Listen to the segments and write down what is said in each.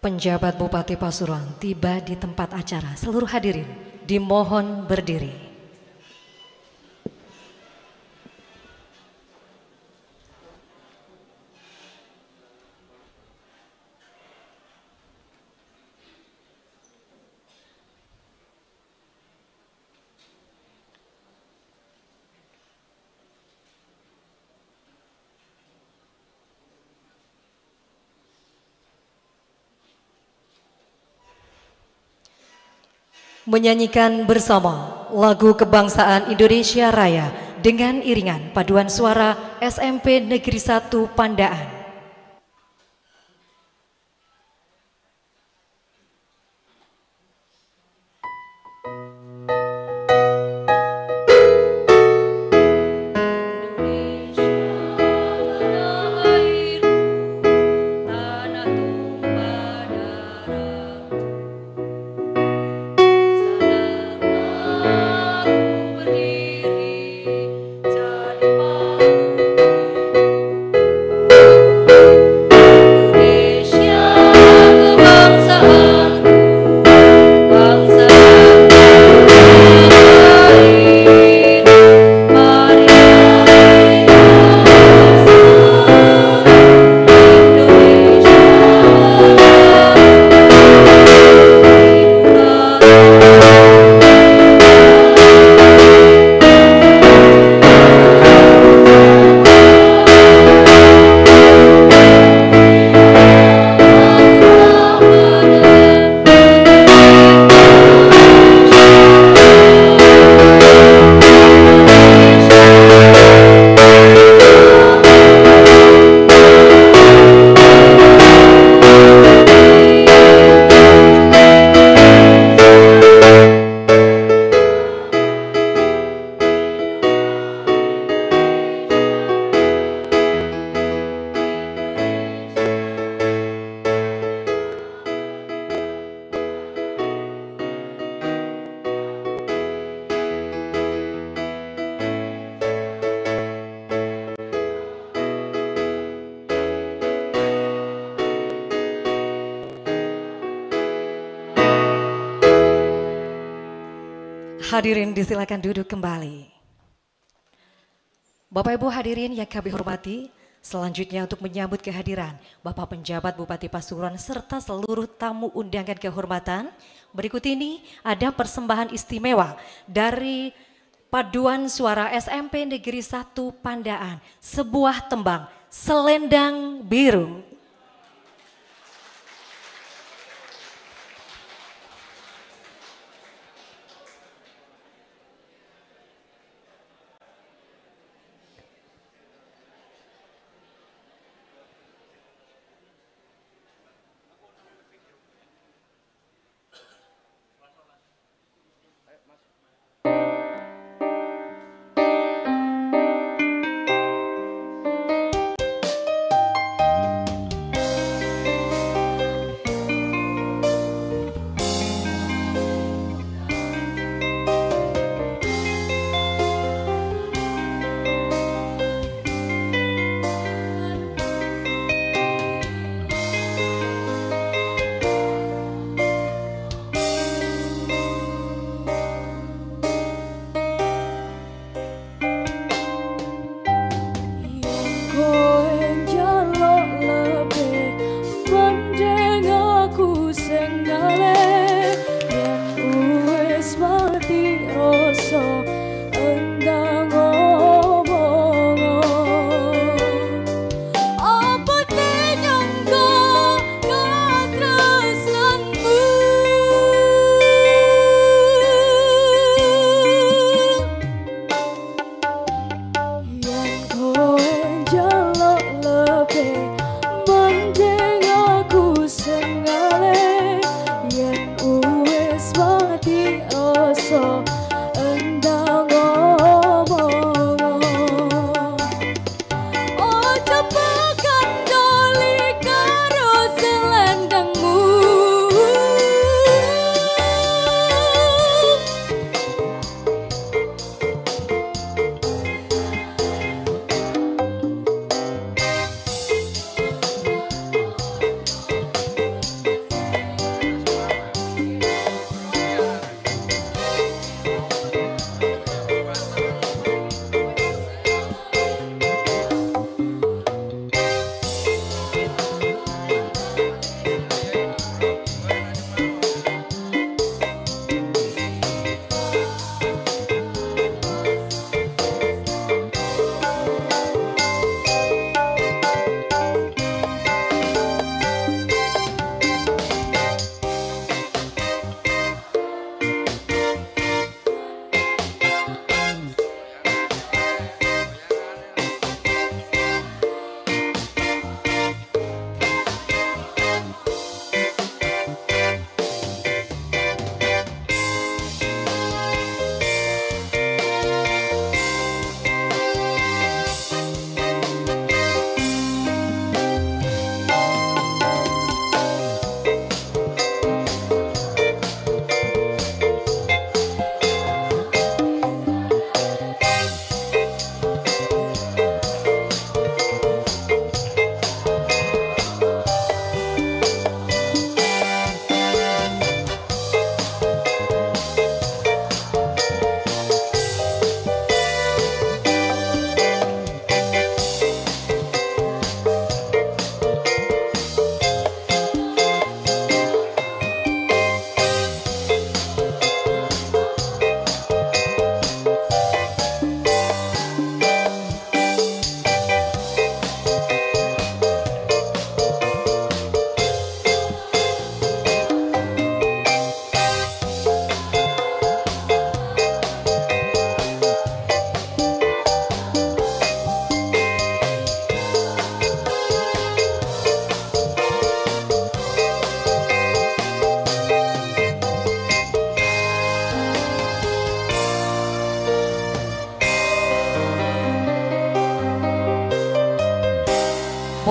Penjabat Bupati Pasuruan tiba di tempat acara. Seluruh hadirin dimohon berdiri. Menyanyikan bersama lagu kebangsaan Indonesia Raya dengan iringan paduan suara SMP Negeri 1 Pandaan. Hadirin disilakan duduk kembali. Bapak Ibu hadirin yang kami hormati, selanjutnya untuk menyambut kehadiran Bapak Penjabat Bupati Pasuruan serta seluruh tamu undangan kehormatan. Berikut ini ada persembahan istimewa dari paduan suara SMP Negeri 1 Pandaan, sebuah tembang Selendang Biru.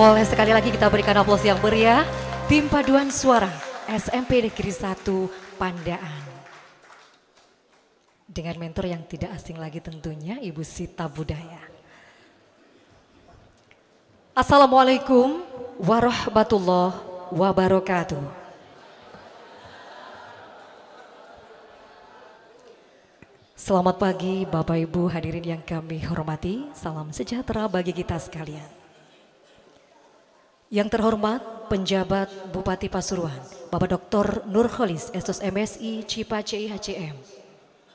Boleh sekali lagi kita berikan aplaus yang meriah. Tim Paduan Suara SMP Negeri 1 Pandaan. Dengan mentor yang tidak asing lagi tentunya, Ibu Sita Budaya. Assalamualaikum warahmatullahi wabarakatuh. Selamat pagi Bapak Ibu hadirin yang kami hormati. Salam sejahtera bagi kita sekalian. Yang terhormat penjabat Bupati Pasuruan, Bapak Dr. Nurholis Estos MSI Cipace HCM.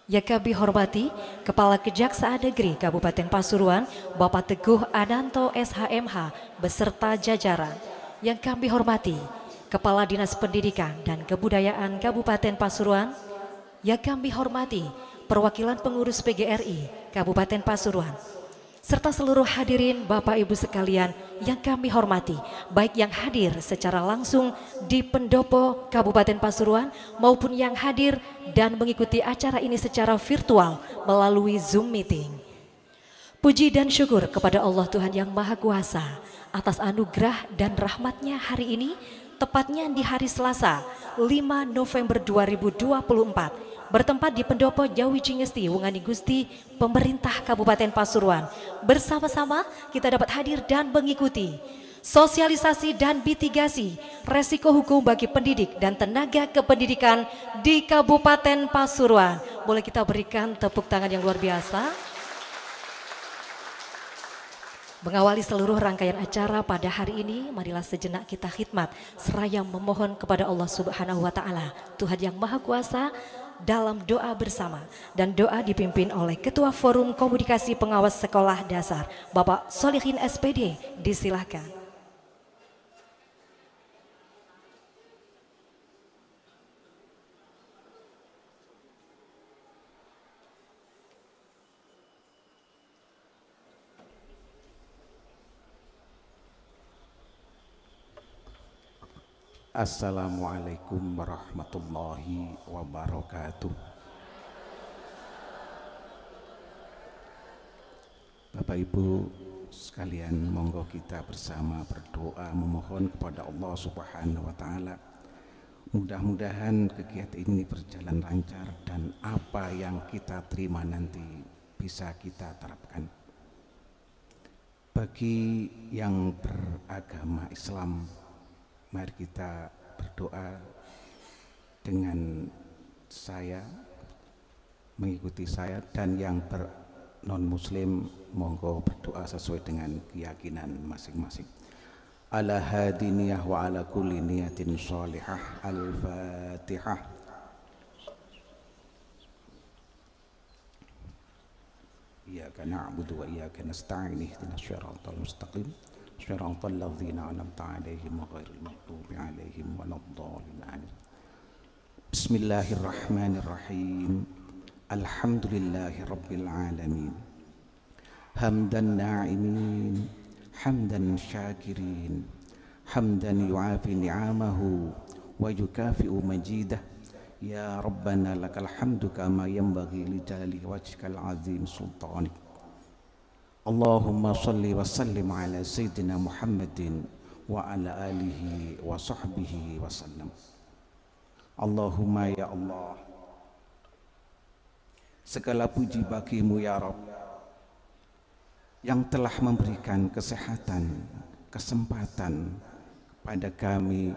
Yang kami hormati Kepala Kejaksaan Negeri Kabupaten Pasuruan, Bapak Teguh Ananto SHMH beserta jajaran. Yang kami hormati Kepala Dinas Pendidikan dan Kebudayaan Kabupaten Pasuruan. Yang kami hormati perwakilan pengurus PGRI Kabupaten Pasuruan, serta seluruh hadirin Bapak Ibu sekalian yang kami hormati, baik yang hadir secara langsung di pendopo Kabupaten Pasuruan maupun yang hadir dan mengikuti acara ini secara virtual melalui Zoom meeting. Puji dan syukur kepada Allah Tuhan yang Maha Kuasa atas anugerah dan rahmatnya hari ini, tepatnya di hari Selasa 5 November 2024, bertempat di pendopo Jawi Cingesti Wungani Gusti pemerintah Kabupaten Pasuruan. Bersama-sama kita dapat hadir dan mengikuti sosialisasi dan mitigasi resiko hukum bagi pendidik dan tenaga kependidikan di Kabupaten Pasuruan. Boleh kita berikan tepuk tangan yang luar biasa. Mengawali seluruh rangkaian acara pada hari ini, marilah sejenak kita khidmat seraya memohon kepada Allah Subhanahu wa taala, Tuhan yang Maha Kuasa, dalam doa bersama, dan doa dipimpin oleh Ketua Forum Komunikasi Pengawas Sekolah Dasar, Bapak Solihin SPD. Disilahkan. Assalamualaikum warahmatullahi wabarakatuh. Bapak Ibu sekalian, monggo kita bersama berdoa memohon kepada Allah Subhanahu wa taala. Mudah-mudahan kegiatan ini berjalan lancar dan apa yang kita terima nanti bisa kita terapkan. Bagi yang beragama Islam, mari kita berdoa dengan saya, mengikuti saya, dan yang non muslim monggo berdoa sesuai dengan keyakinan masing-masing. Ala hadiniyah wa ala kulli niyatin sholihah. Al-Fatihah. Iyyaka na'budu wa iyyaka nasta'in, ihdinas shiratal mustaqim, shiratal ladzina an'amta 'alaihim ghairil maghdubi 'alaihim waladdallin. Bismillahirrahmanirrahim. Alhamdulillahi rabbil alamin. Hamdan na'imin, hamdan syakirin, hamdan yu'afi ni'amahu wa yukafi'u majidah. Ya Rabbana lakal hamdu kama yanbaghi li jalali wajhikal azim sultanik. Allahumma salli wa sallim ala sayyidina Muhammadin wa ala alihi wa sahbihi wa sallam. Allahumma ya Allah, segala puji bagimu ya Rabb, yang telah memberikan kesehatan, kesempatan pada kami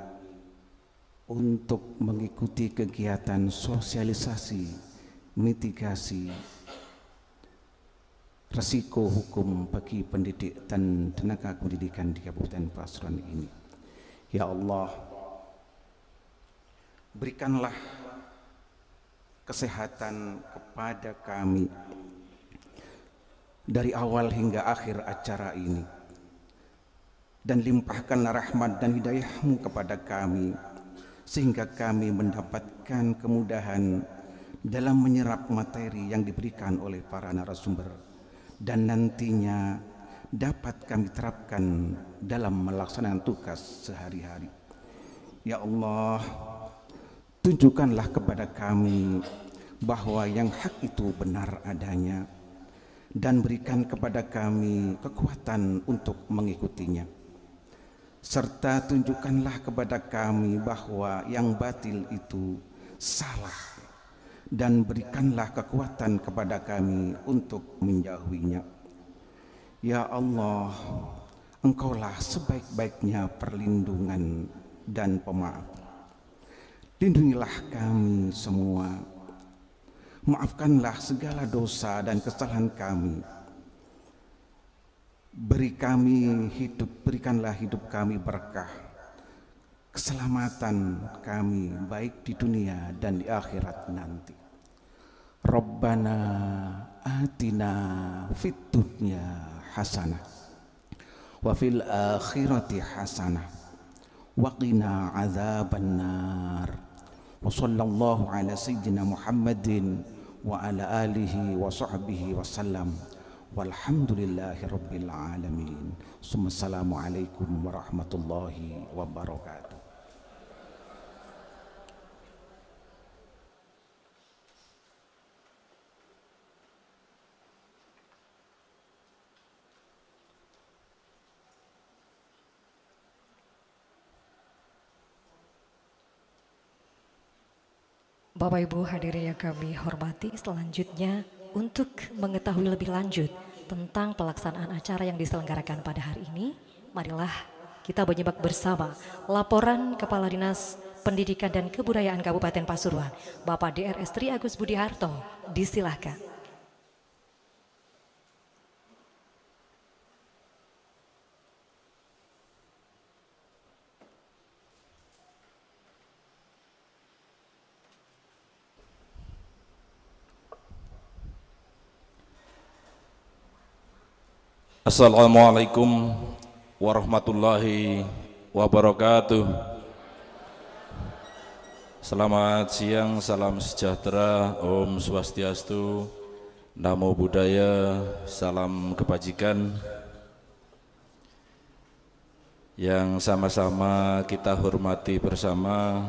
untuk mengikuti kegiatan sosialisasi, mitigasi resiko hukum bagi pendidik dan tenaga pendidikan di Kabupaten Pasuruan ini. Ya Allah, berikanlah kesehatan kepada kami dari awal hingga akhir acara ini, dan limpahkanlah rahmat dan hidayah-Mu kepada kami sehingga kami mendapatkan kemudahan dalam menyerap materi yang diberikan oleh para narasumber dan nantinya dapat kami terapkan dalam melaksanakan tugas sehari-hari. Ya Allah, tunjukkanlah kepada kami bahwa yang hak itu benar adanya, dan berikan kepada kami kekuatan untuk mengikutinya. serta tunjukkanlah kepada kami bahwa yang batil itu salah, dan berikanlah kekuatan kepada kami untuk menjauhinya. Ya Allah, Engkaulah sebaik-baiknya perlindungan dan pemaaf. Lindungilah kami semua, maafkanlah segala dosa dan kesalahan kami. Berikanlah hidup kami berkah, keselamatan kami baik di dunia dan di akhirat nanti. Rabbana atina fid dunya hasanah wa fil akhirati hasanah wa qina adzabannar. Wa sallallahu ala sayyidina Muhammadin wa ala alihi wa sahbihi wasallam. Walhamdulillahi rabbil alamin. Assalamualaikum warahmatullahi wabarakatuh. Bapak Ibu hadirin yang kami hormati, selanjutnya untuk mengetahui lebih lanjut tentang pelaksanaan acara yang diselenggarakan pada hari ini, marilah kita menyimak bersama laporan Kepala Dinas Pendidikan dan Kebudayaan Kabupaten Pasuruan, Bapak DRS Tri Agus Budiharto. Disilahkan. Assalamualaikum warahmatullahi wabarakatuh. Selamat siang, salam sejahtera, Om Swastiastu, Namo Buddhaya, salam kebajikan. Yang sama-sama kita hormati bersama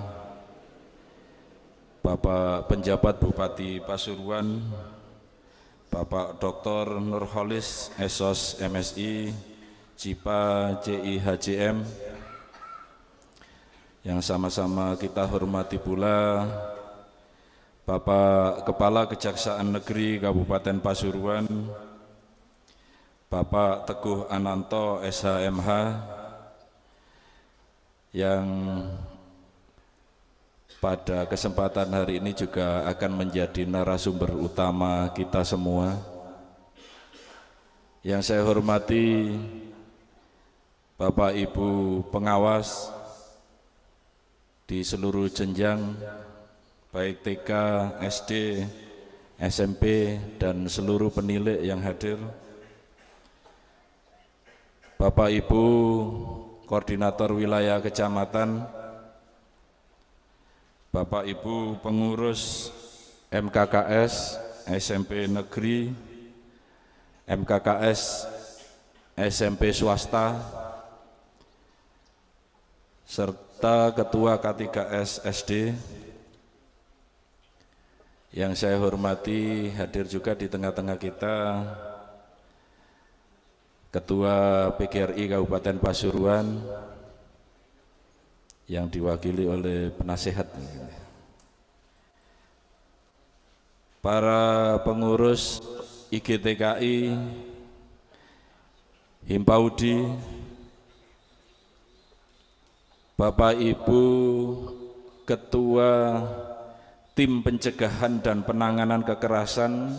Bapak Penjabat Bupati Pasuruan, Bapak Dr. Nurholis Esos MSI, CIPA CIHJM. Yang sama-sama kita hormati pula Bapak Kepala Kejaksaan Negeri Kabupaten Pasuruan, Bapak Teguh Ananto SHMH, yang pada kesempatan hari ini juga akan menjadi narasumber utama kita semua. Yang saya hormati Bapak Ibu pengawas di seluruh jenjang, baik TK, SD, SMP, dan seluruh penilik yang hadir. Bapak Ibu Koordinator Wilayah Kecamatan, Bapak Ibu pengurus MKKS SMP Negeri, MKKS SMP Swasta, serta Ketua K3S SD. Yang saya hormati, hadir juga di tengah-tengah kita Ketua PGRI Kabupaten Pasuruan yang diwakili oleh penasehat, para pengurus IGTKI, Himpaudi, Bapak Ibu Ketua Tim Pencegahan dan Penanganan Kekerasan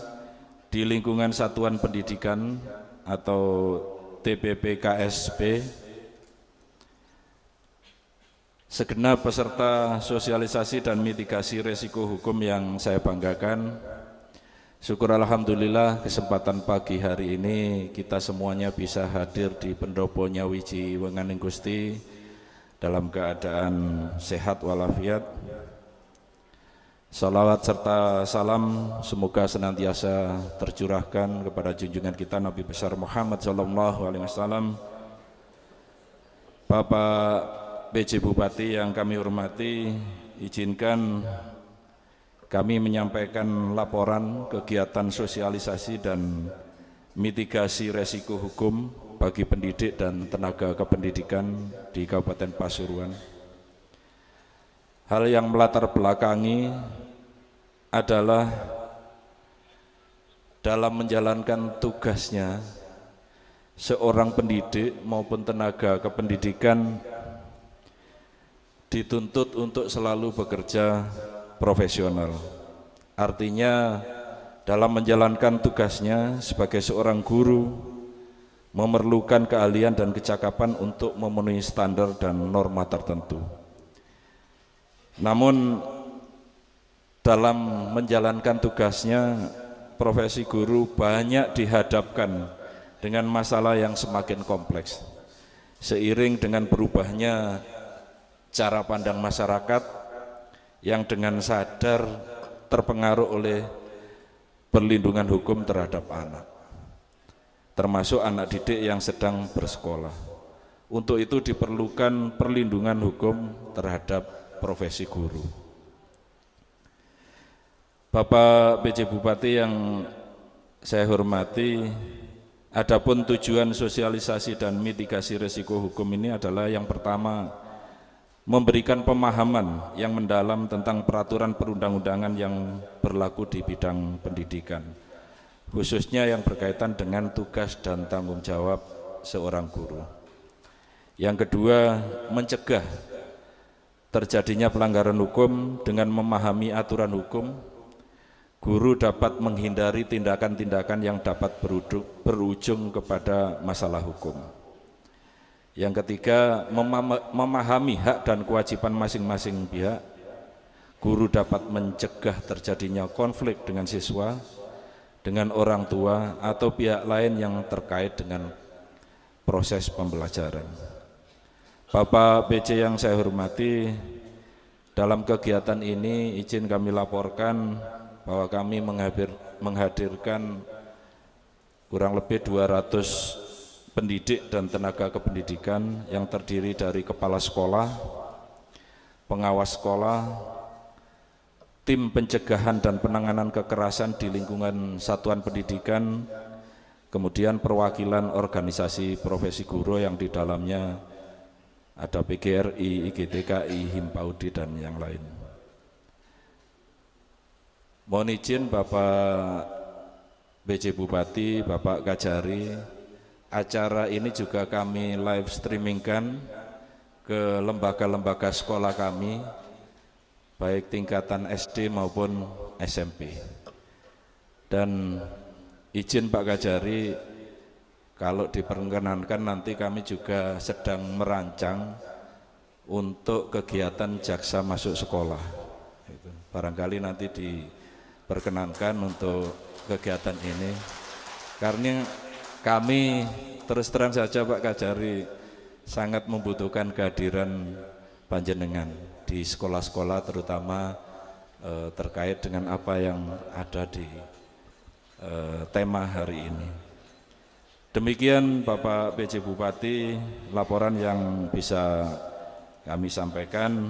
di lingkungan Satuan Pendidikan atau TPP-KSP, segenap peserta sosialisasi dan mitigasi resiko hukum yang saya banggakan. Syukur alhamdulillah kesempatan pagi hari ini kita semuanya bisa hadir di pendopo Nyawiji Wenganing Gusti dalam keadaan sehat walafiat. Salawat serta salam semoga senantiasa tercurahkan kepada junjungan kita Nabi besar Muhammad SAW. Bapak PJ Bupati yang kami hormati, izinkan kami menyampaikan laporan kegiatan sosialisasi dan mitigasi resiko hukum bagi pendidik dan tenaga kependidikan di Kabupaten Pasuruan. Hal yang melatar belakangi adalah dalam menjalankan tugasnya, seorang pendidik maupun tenaga kependidikan dituntut untuk selalu bekerja profesional. Artinya dalam menjalankan tugasnya sebagai seorang guru memerlukan keahlian dan kecakapan untuk memenuhi standar dan norma tertentu. Namun dalam menjalankan tugasnya, profesi guru banyak dihadapkan dengan masalah yang semakin kompleks. Seiring dengan berubahnya cara pandang masyarakat yang dengan sadar terpengaruh oleh perlindungan hukum terhadap anak, termasuk anak didik yang sedang bersekolah. Untuk itu diperlukan perlindungan hukum terhadap profesi guru. Bapak PJ Bupati yang saya hormati, adapun tujuan sosialisasi dan mitigasi risiko hukum ini adalah yang pertama, memberikan pemahaman yang mendalam tentang peraturan perundang-undangan yang berlaku di bidang pendidikan, khususnya yang berkaitan dengan tugas dan tanggung jawab seorang guru. Yang kedua, mencegah terjadinya pelanggaran hukum. Dengan memahami aturan hukum, guru dapat menghindari tindakan-tindakan yang dapat berujung kepada masalah hukum. Yang ketiga, memahami hak dan kewajiban masing-masing pihak. Guru dapat mencegah terjadinya konflik dengan siswa, dengan orang tua, atau pihak lain yang terkait dengan proses pembelajaran. Bapak PJ yang saya hormati, dalam kegiatan ini izin kami laporkan bahwa kami menghadirkan kurang lebih 200 pendidik dan tenaga kependidikan yang terdiri dari kepala sekolah, pengawas sekolah, tim pencegahan dan penanganan kekerasan di lingkungan satuan pendidikan, kemudian perwakilan organisasi profesi guru yang di dalamnya ada PGRI, IGTKI, Himpaudi, dan yang lain. Mohon izin Bapak PJ Bupati, Bapak Kajari, acara ini juga kami live streamingkan ke lembaga-lembaga sekolah kami, baik tingkatan SD maupun SMP. Dan izin Pak Kajari, kalau diperkenankan nanti kami juga sedang merancang untuk kegiatan jaksa masuk sekolah. Barangkali nanti diperkenankan untuk kegiatan ini, karena kami terus terang saja Pak Kajari sangat membutuhkan kehadiran panjenengan di sekolah-sekolah, terutama terkait dengan apa yang ada di tema hari ini. Demikian Bapak PJ Bupati, laporan yang bisa kami sampaikan.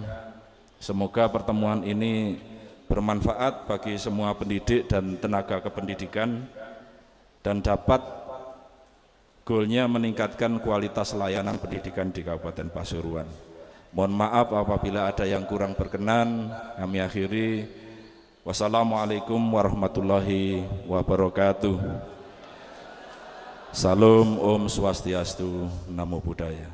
Semoga pertemuan ini bermanfaat bagi semua pendidik dan tenaga kependidikan dan dapat goalnya meningkatkan kualitas layanan pendidikan di Kabupaten Pasuruan. Mohon maaf apabila ada yang kurang berkenan. Kami akhiri. Wassalamualaikum warahmatullahi wabarakatuh. Salam, Om Swastiastu, Namo Buddhaya.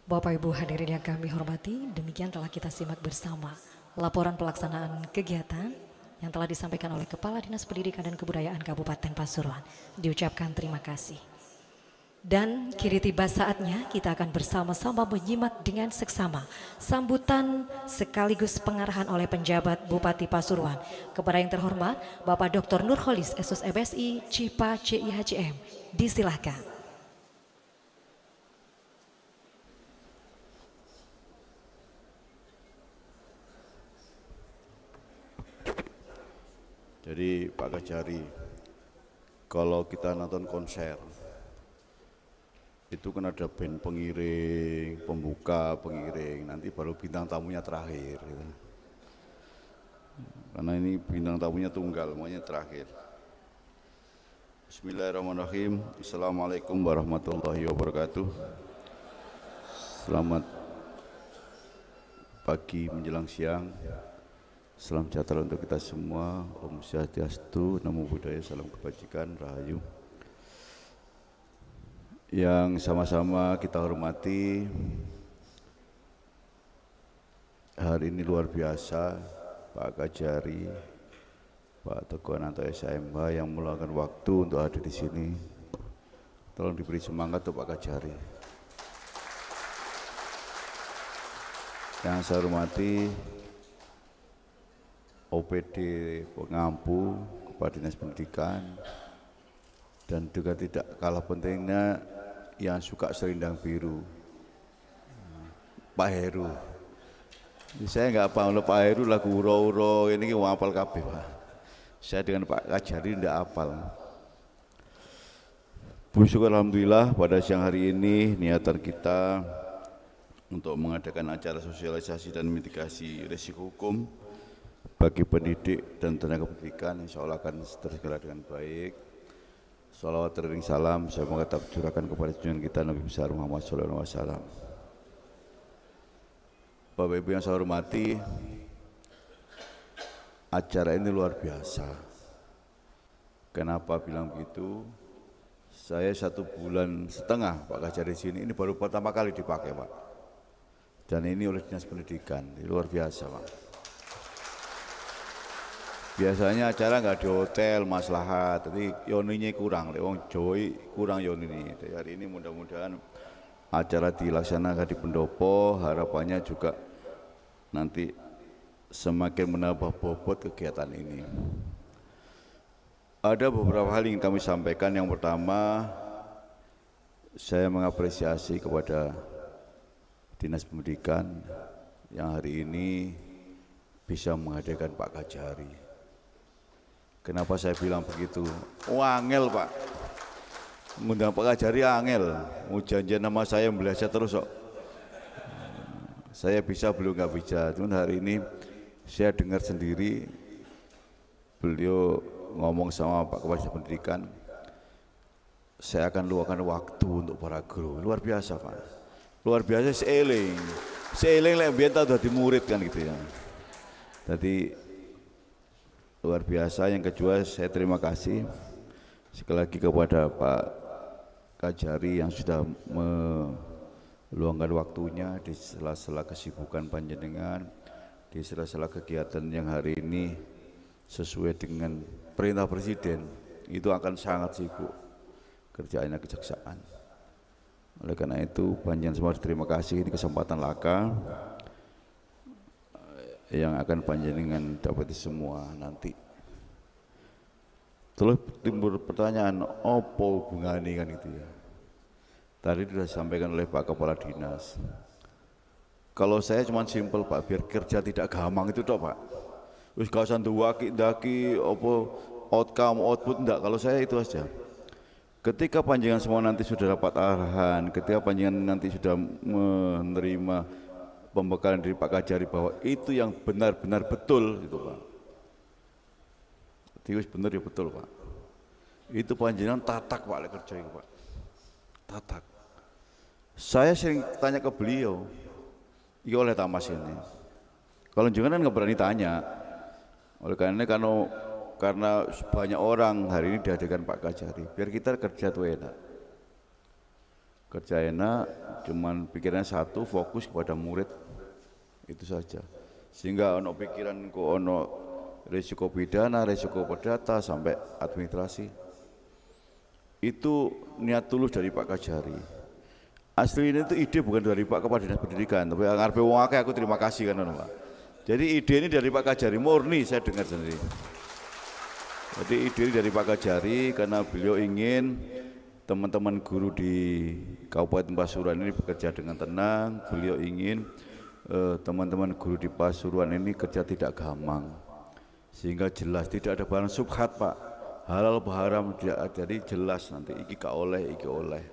Bapak Ibu hadirin yang kami hormati, demikian telah kita simak bersama laporan pelaksanaan kegiatan yang telah disampaikan oleh Kepala Dinas Pendidikan dan Kebudayaan Kabupaten Pasuruan. Diucapkan terima kasih. Dan kini tiba saatnya kita akan bersama-sama menyimak dengan seksama sambutan sekaligus pengarahan oleh penjabat Bupati Pasuruan kepada yang terhormat Bapak Dr. Nurholis Esus MSI Cipa CIHCM. Disilahkan. Jadi Pak Kajari, kalau kita nonton konser, itu kan ada band pengiring, pembuka, pengiring, nanti baru bintang tamunya terakhir gitu. Karena ini bintang tamunya tunggal, makanya terakhir. Bismillahirrahmanirrahim. Assalamualaikum warahmatullahi wabarakatuh. Selamat pagi menjelang siang. Salam sejahtera untuk kita semua. Om Swastiastu, Namo Buddhaya, salam kebajikan, rahayu. Yang sama-sama kita hormati, hari ini luar biasa, Pak Kajari, Pak Teguh Ananto SMH yang meluangkan waktu untuk hadir di sini. Tolong diberi semangat untuk Pak Kajari. Yang saya hormati OPD Pengampu, Kepala Dinas Pendidikan, dan juga tidak kalah pentingnya yang suka selendang biru, Pak Heru. Saya nggak paham loh Pak Heru lagu uro-uro ini wong apal kabeh Pak. Saya dengan Pak Kajari tidak apal. Bersyukur alhamdulillah pada siang hari ini niatan kita untuk mengadakan acara sosialisasi dan mitigasi risiko hukum bagi pendidik dan tenaga pendidikan, insya Allah akan terselenggara dengan baik. Salawat teriring salam saya mengucapkan curahkan kepada junjungan kita Nabi besar Muhammad SAW. Bapak Ibu yang saya hormati, acara ini luar biasa. Kenapa bilang begitu? Saya 1,5 bulan Pak Kajari di sini, ini baru pertama kali dipakai Pak. Dan ini oleh Dinas Pendidikan, ini luar biasa Pak. Biasanya acara nggak di hotel, maslahat, tapi yoninya kurang, wong Joy kurang yoni. Jadi hari ini mudah-mudahan acara dilaksanakan di pendopo, harapannya juga nanti semakin menambah bobot kegiatan ini. Ada beberapa hal yang kami sampaikan. Yang pertama, saya mengapresiasi kepada Dinas Pendidikan yang hari ini bisa menghadirkan Pak Kajari. Kenapa saya bilang begitu? Angel Pak, ngundang Pak Kajari angel, mau janjian nama saya belajar terus kok. Saya bisa, beliau nggak bisa. Cuman hari ini saya dengar sendiri beliau ngomong sama Pak Kepala Dinas Pendidikan, saya akan luangkan waktu untuk para guru. Luar biasa Pak, luar biasa. Seeling lek biyen tau dadi murid kan gitu ya. Jadi luar biasa. Yang kedua, saya terima kasih sekali lagi kepada Pak Kajari yang sudah meluangkan waktunya di sela-sela kesibukan panjenengan, di sela-sela kegiatan yang hari ini sesuai dengan perintah Presiden, itu akan sangat sibuk kerjaannya kejaksaan. Oleh karena itu, panjenengan semua terima kasih, ini kesempatan langka yang akan panjenengan dapati semua nanti. Terus timbul pertanyaan, apa hubungannya kan itu ya? Tadi sudah disampaikan oleh Pak Kepala Dinas. Kalau saya cuma simpel Pak, biar kerja tidak gampang itu toh Pak. Terus gak usah ndaki apa outcome, output, enggak. Kalau saya itu aja. Ketika panjenengan semua nanti sudah dapat arahan, ketika panjenengan nanti sudah menerima pembekalan dari Pak Kajari bahwa itu yang benar-benar betul itu Pak. Itu benar ya betul Pak. Itu panjenengan tatak Pak lek kerja itu Pak. Tatak. Saya sering tanya ke beliau, iya oleh tamas ini. Kalau jenengan kan nggak berani tanya. Oleh karena banyak orang hari ini dihadirkan Pak Kajari, biar kita kerja tuh enak. Kerja enak, cuman pikirannya satu, fokus kepada murid, itu saja. Sehingga ono pikiran kok ono risiko pidana, risiko perdata sampai administrasi. Itu niat tulus dari Pak Kajari. Asli ini itu ide bukan dari Pak Kepala Dinas Pendidikan, tapi ngarepe wong akeh aku terima kasih kan Pak. Jadi ide ini dari Pak Kajari murni, saya dengar sendiri. Jadi ide ini dari Pak Kajari karena beliau ingin teman-teman guru di Kabupaten Pasuruan ini bekerja dengan tenang. Beliau ingin teman-teman guru di Pasuruan ini kerja tidak gampang, sehingga jelas tidak ada barang subhat Pak, halal haram tidak, jadi jelas nanti iki gak oleh, iki oleh.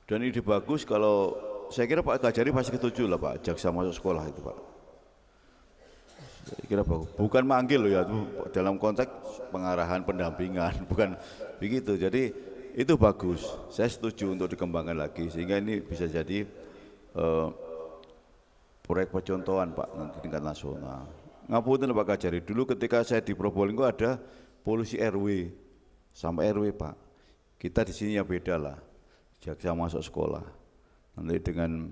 Dan ide bagus kalau saya kira Pak Kajari pasti setuju lah Pak, jaksa masuk sekolah itu Pak. Saya kira bagus. Bukan manggil loh ya, itu dalam konteks pengarahan, pendampingan, bukan begitu. Jadi itu bagus. Saya setuju untuk dikembangkan lagi sehingga ini bisa jadi proyek percontohan Pak nanti tingkat nasional. Ngapunten Pak Kajari, dulu ketika saya di Probolinggo ada polisi RW sampai RW Pak. Kita di sini ya beda lah. Jaksa masuk sekolah, nanti dengan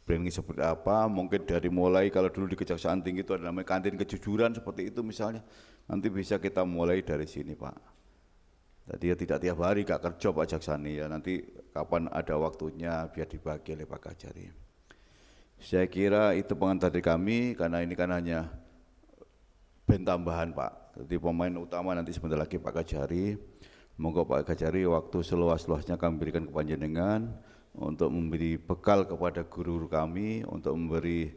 branding seperti apa, mungkin dari mulai kalau dulu di Kejaksaan Tinggi itu ada namanya kantin kejujuran seperti itu misalnya, nanti bisa kita mulai dari sini Pak. Tadi ya tidak tiap hari gak kerja Pak Jaksani ya, nanti kapan ada waktunya biar dibagi oleh Pak Kajari. Saya kira itu pengantar dari kami, karena ini kan hanya band tambahan Pak, jadi pemain utama nanti sebentar lagi Pak Kajari. Moga Pak Kajari waktu seluas-luasnya kami berikan ke panjenengan untuk memberi bekal kepada guru-guru kami, untuk memberi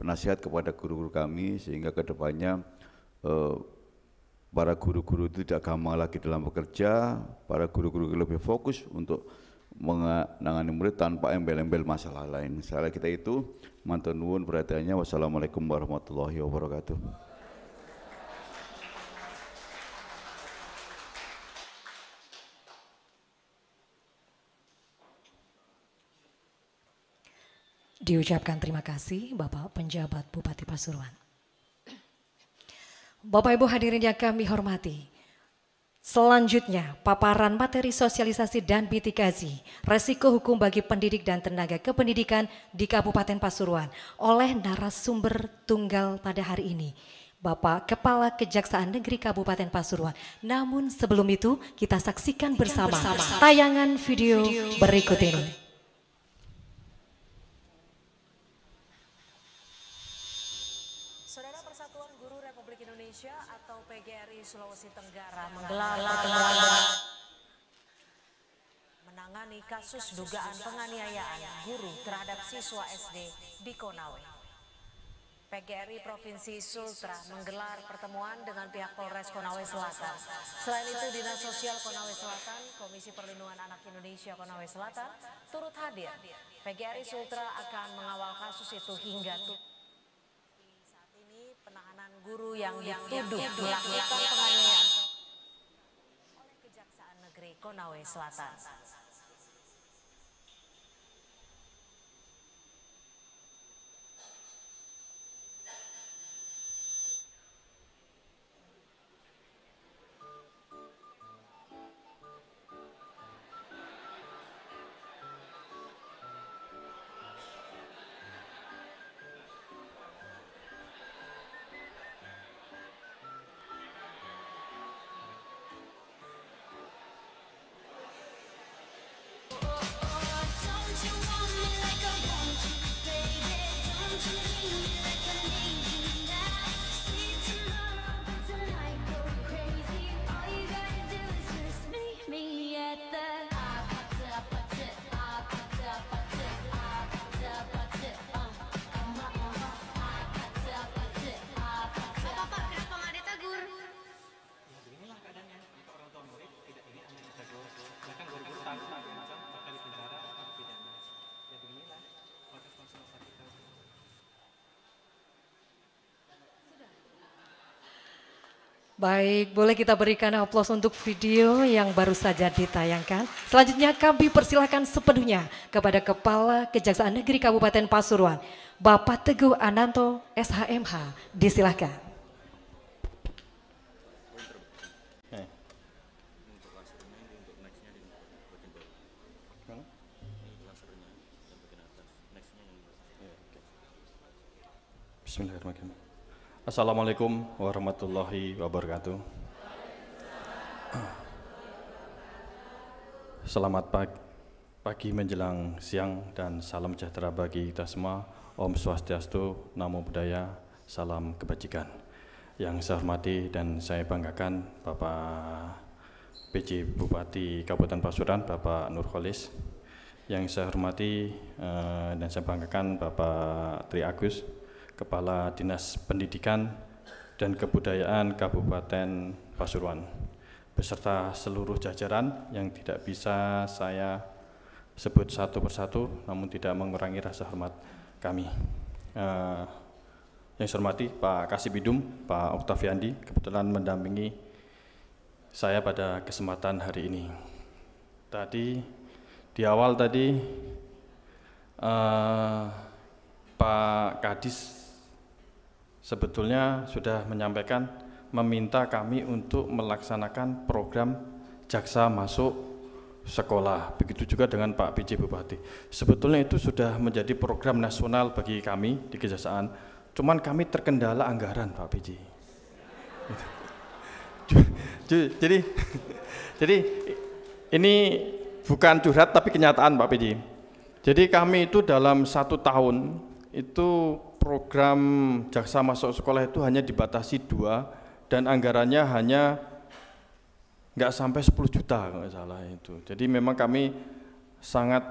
nasihat kepada guru-guru kami sehingga kedepannya para guru-guru itu tidak gampang lagi dalam bekerja, para guru-guru lebih fokus untuk menangani murid tanpa embel-embel masalah lain. Salah kita itu, matur nuwun perhatiannya. Wassalamualaikum warahmatullahi wabarakatuh. Diucapkan terima kasih Bapak Penjabat Bupati Pasuruan. Bapak Ibu hadirin yang kami hormati, selanjutnya paparan materi sosialisasi dan mitigasi resiko hukum bagi pendidik dan tenaga kependidikan di Kabupaten Pasuruan oleh narasumber tunggal pada hari ini, Bapak Kepala Kejaksaan Negeri Kabupaten Pasuruan. Namun sebelum itu kita saksikan bersama tayangan video berikut ini. Saudara, Persatuan Guru Republik Indonesia atau PGRI Sulawesi Tenggara menggelar pertemuan menangani kasus dugaan penganiayaan guru terhadap siswa SD di Konawe. PGRI Provinsi Sultra menggelar pertemuan dengan pihak Polres Konawe Selatan. Selain itu, Dinas Sosial Konawe Selatan, Komisi Perlindungan Anak Indonesia Konawe Selatan turut hadir. PGRI Sultra akan mengawal kasus itu hingga penahanan guru yang dituduh melakukan penganiayaan oleh Kejaksaan Negeri Konawe Selatan. Baik, boleh kita berikan aplaus untuk video yang baru saja ditayangkan. Selanjutnya kami persilakan sepenuhnya kepada Kepala Kejaksaan Negeri Kabupaten Pasuruan, Bapak Teguh Ananto, SHMH. Disilahkan. Bismillahirrahmanirrahim. Assalamualaikum warahmatullahi wabarakatuh. Selamat pagi menjelang siang dan salam sejahtera bagi kita semua. Om Swastiastu, Namo Buddhaya, salam kebajikan. Yang saya hormati dan saya banggakan Bapak PJ Bupati Kabupaten Pasuruan, Bapak Nurholis. Yang saya hormati dan saya banggakan Bapak Tri Agus, Kepala Dinas Pendidikan dan Kebudayaan Kabupaten Pasuruan, beserta seluruh jajaran yang tidak bisa saya sebut satu persatu, namun tidak mengurangi rasa hormat kami. Yang saya hormati Pak Kasibidum, Pak Oktaviandi, kebetulan mendampingi saya pada kesempatan hari ini. Tadi di awal tadi Pak Kadis sebetulnya sudah menyampaikan meminta kami untuk melaksanakan program jaksa masuk sekolah. Begitu juga dengan Pak PJ Bupati. Sebetulnya itu sudah menjadi program nasional bagi kami di Kejaksaan. Cuman kami terkendala anggaran, Pak PJ. Jadi ini bukan curhat tapi kenyataan, Pak PJ. Jadi kami itu dalam 1 tahun itu program jaksa masuk sekolah itu hanya dibatasi 2 dan anggarannya hanya nggak sampai 10 juta kalau nggak salah itu. Jadi memang kami sangat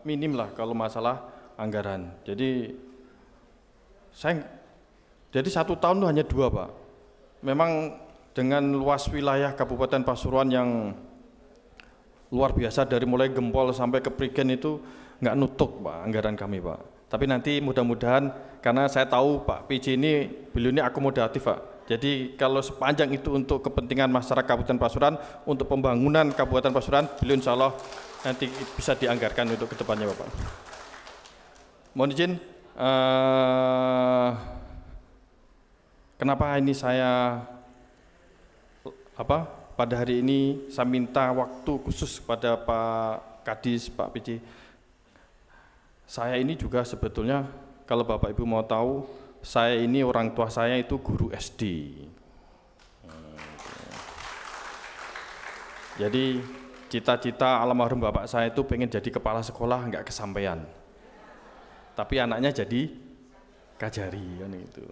minim lah kalau masalah anggaran. Jadi 1 tahun itu hanya 2, Pak. Memang dengan luas wilayah Kabupaten Pasuruan yang luar biasa dari mulai Gempol sampai ke Prigen itu nggak nutup, Pak, anggaran kami, Pak. Tapi nanti mudah-mudahan karena saya tahu Pak PJ ini beliau ini akomodatif, Pak. Jadi kalau sepanjang itu untuk kepentingan masyarakat Kabupaten Pasuruan, untuk pembangunan Kabupaten Pasuruan, beliau insya Allah nanti bisa dianggarkan untuk kedepannya, Bapak. Mohon izin, kenapa ini saya pada hari ini saya minta waktu khusus kepada Pak Kadis, Pak PJ. Saya ini juga sebetulnya kalau Bapak Ibu mau tahu, saya ini orang tua saya itu guru SD. Jadi cita-cita almarhum bapak saya itu pengen jadi kepala sekolah, nggak kesampaian. Tapi anaknya jadi kajari kan itu.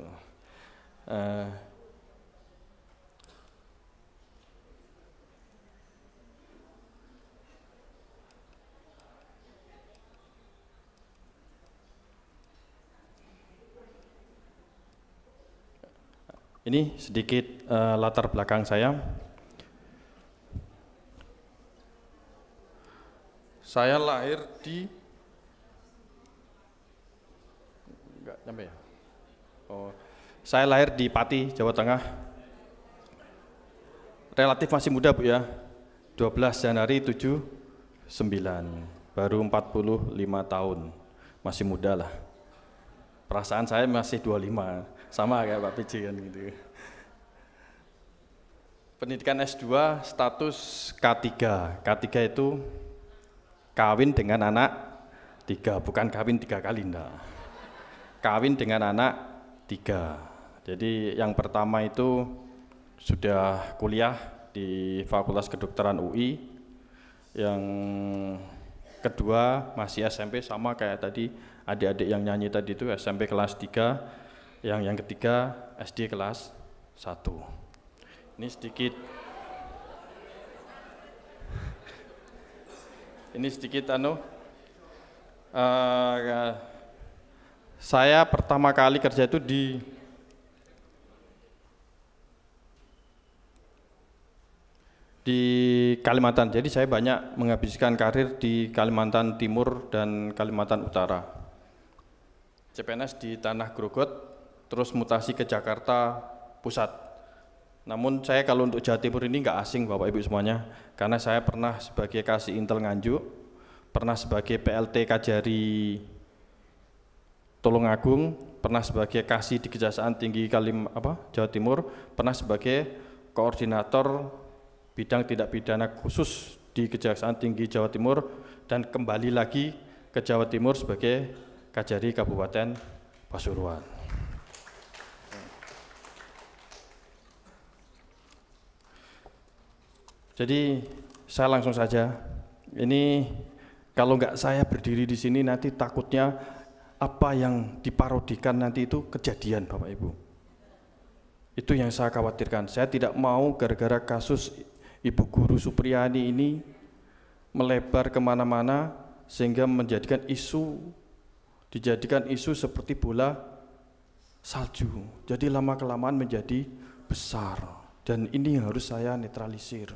Ini sedikit latar belakang saya. Saya lahir di saya lahir di Pati, Jawa Tengah. Relatif masih muda, Bu ya. 12 Januari 79. Baru 45 tahun. Masih muda lah. Perasaan saya masih 25. Sama kayak Pak PJ kan gitu. Pendidikan S2 status K3. K3 itu kawin dengan anak 3, bukan kawin 3 kali enggak. Kawin dengan anak 3. Jadi yang pertama itu sudah kuliah di Fakultas Kedokteran UI. Yang kedua masih SMP sama kayak tadi adik-adik yang nyanyi tadi itu SMP kelas 3. Yang ketiga SD kelas 1. Ini sedikit saya pertama kali kerja itu di Kalimantan. Jadi saya banyak menghabiskan karir di Kalimantan Timur dan Kalimantan Utara. CPNS di Tanah Grogot, terus mutasi ke Jakarta Pusat. Namun saya kalau untuk Jawa Timur ini nggak asing Bapak Ibu semuanya, karena saya pernah sebagai Kasih Intel Nganjuk, pernah sebagai PLT Kajari Tulungagung, pernah sebagai Kasih di Kejaksaan Tinggi Jawa Timur, pernah sebagai Koordinator Bidang Tindak Pidana Khusus di Kejaksaan Tinggi Jawa Timur, dan kembali lagi ke Jawa Timur sebagai Kajari Kabupaten Pasuruan. Jadi saya langsung saja, ini kalau nggak saya berdiri di sini nanti takutnya apa yang diparodikan nanti itu kejadian Bapak Ibu. Itu yang saya khawatirkan. Saya tidak mau gara-gara kasus Ibu Guru Supriyani ini melebar kemana-mana sehingga dijadikan isu seperti bola salju. Jadi lama-kelamaan menjadi besar dan ini harus saya netralisir.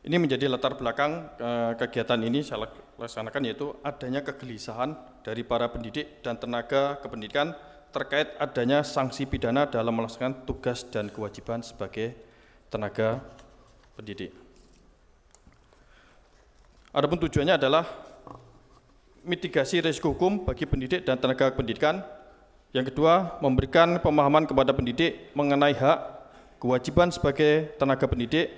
Ini menjadi latar belakang kegiatan ini saya laksanakan, yaitu adanya kegelisahan dari para pendidik dan tenaga kependidikan terkait adanya sanksi pidana dalam melaksanakan tugas dan kewajiban sebagai tenaga pendidik. Adapun tujuannya adalah mitigasi risiko hukum bagi pendidik dan tenaga pendidikan. Yang kedua, memberikan pemahaman kepada pendidik mengenai hak, kewajiban sebagai tenaga pendidik,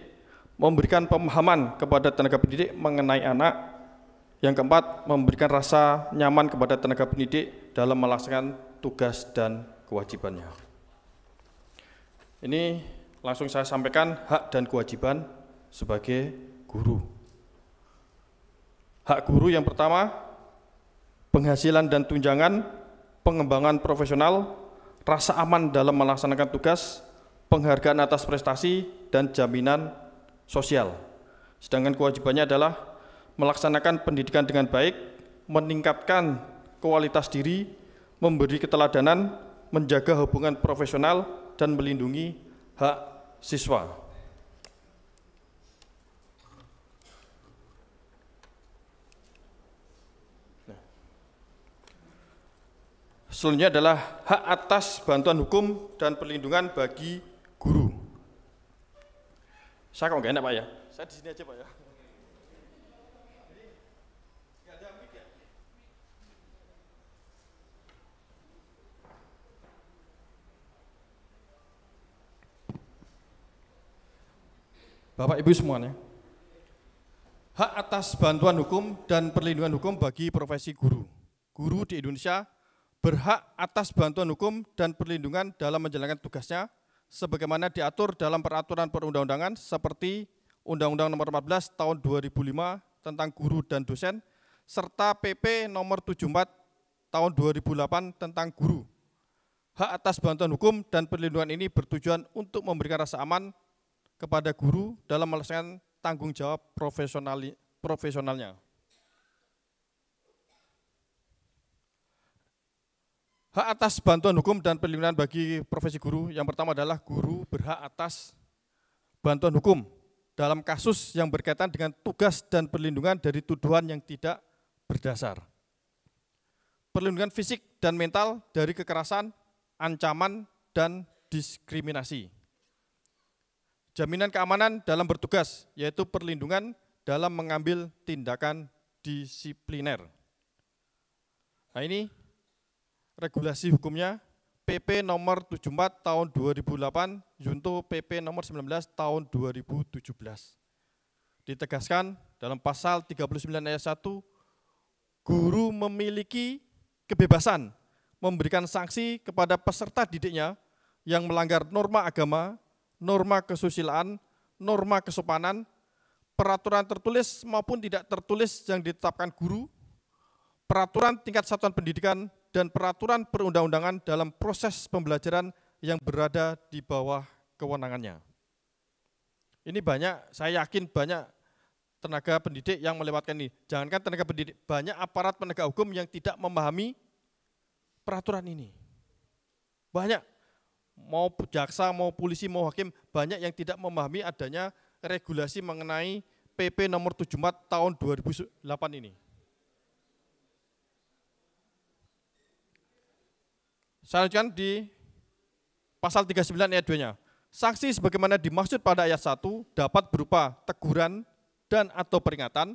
memberikan pemahaman kepada tenaga pendidik mengenai anak. Yang keempat, memberikan rasa nyaman kepada tenaga pendidik dalam melaksanakan tugas dan kewajibannya. Ini langsung saya sampaikan hak dan kewajiban sebagai guru. Hak guru yang pertama, penghasilan dan tunjangan, pengembangan profesional, rasa aman dalam melaksanakan tugas, penghargaan atas prestasi, dan jaminan sosial. Sedangkan kewajibannya adalah melaksanakan pendidikan dengan baik, meningkatkan kualitas diri, memberi keteladanan, menjaga hubungan profesional, dan melindungi hak siswa. Selanjutnya adalah hak atas bantuan hukum dan perlindungan bagi guru. Saya kok nggak enak Pak ya? Saya di sini aja Pak ya. Bapak Ibu semuanya, hak atas bantuan hukum dan perlindungan hukum bagi profesi guru. Guru di Indonesia berhak atas bantuan hukum dan perlindungan dalam menjalankan tugasnya sebagaimana diatur dalam peraturan perundang-undangan seperti Undang-Undang Nomor 14 Tahun 2005 tentang guru dan dosen serta PP Nomor 74 Tahun 2008 tentang guru. Hak atas bantuan hukum dan perlindungan ini bertujuan untuk memberikan rasa aman kepada guru dalam melaksanakan tanggung jawab profesionalnya. Hak atas bantuan hukum dan perlindungan bagi profesi guru yang pertama adalah guru berhak atas bantuan hukum dalam kasus yang berkaitan dengan tugas dan perlindungan dari tuduhan yang tidak berdasar. Perlindungan fisik dan mental dari kekerasan, ancaman, dan diskriminasi. Jaminan keamanan dalam bertugas, yaitu perlindungan dalam mengambil tindakan disipliner. Nah ini regulasi hukumnya PP nomor 74 tahun 2008 junto PP nomor 19 tahun 2017. Ditegaskan dalam pasal 39 ayat 1, guru memiliki kebebasan memberikan sanksi kepada peserta didiknya yang melanggar norma agama, norma kesusilaan, norma kesopanan, peraturan tertulis maupun tidak tertulis yang ditetapkan guru, peraturan tingkat satuan pendidikan, dan peraturan perundang-undangan dalam proses pembelajaran yang berada di bawah kewenangannya. Ini banyak, saya yakin banyak tenaga pendidik yang melewatkan ini. Jangankan tenaga pendidik, banyak aparat penegak hukum yang tidak memahami peraturan ini. Banyak. Mau jaksa, mau polisi, mau hakim, banyak yang tidak memahami adanya regulasi mengenai PP nomor 74 tahun 2008 ini. Selanjutnya di pasal 39 ayat 2-nya. Sanksi sebagaimana dimaksud pada ayat 1 dapat berupa teguran dan atau peringatan,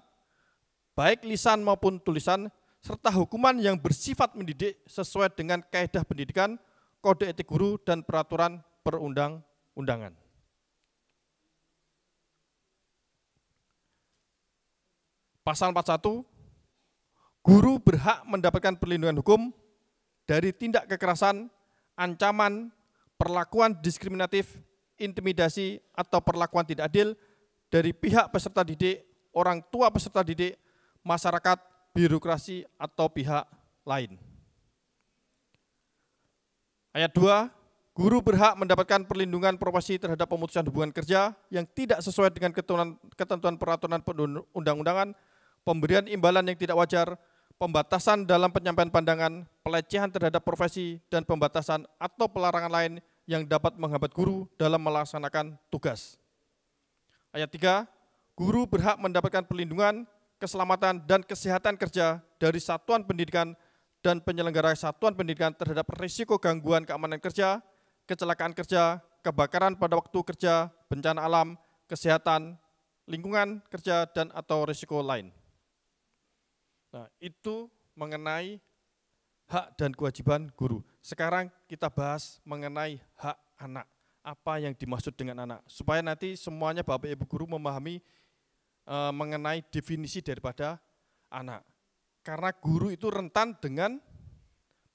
baik lisan maupun tulisan, serta hukuman yang bersifat mendidik sesuai dengan kaedah pendidikan, kode etik guru, dan peraturan perundang-undangan. Pasal 41, guru berhak mendapatkan perlindungan hukum dari tindak kekerasan, ancaman, perlakuan diskriminatif, intimidasi, atau perlakuan tidak adil dari pihak peserta didik, orang tua peserta didik, masyarakat, birokrasi, atau pihak lain. Ayat 2, guru berhak mendapatkan perlindungan profesi terhadap pemutusan hubungan kerja yang tidak sesuai dengan ketentuan peraturan perundang-undangan, pemberian imbalan yang tidak wajar, pembatasan dalam penyampaian pandangan, pelecehan terhadap profesi, dan pembatasan atau pelarangan lain yang dapat menghambat guru dalam melaksanakan tugas. Ayat 3, guru berhak mendapatkan perlindungan, keselamatan, dan kesehatan kerja dari satuan pendidikan dan penyelenggara satuan pendidikan terhadap risiko gangguan keamanan kerja, kecelakaan kerja, kebakaran pada waktu kerja, bencana alam, kesehatan, lingkungan kerja, dan atau risiko lain. Nah, itu mengenai hak dan kewajiban guru. Sekarang kita bahas mengenai hak anak. Apa yang dimaksud dengan anak? Supaya nanti semuanya Bapak Ibu guru memahami mengenai definisi daripada anak. Karena guru itu rentan dengan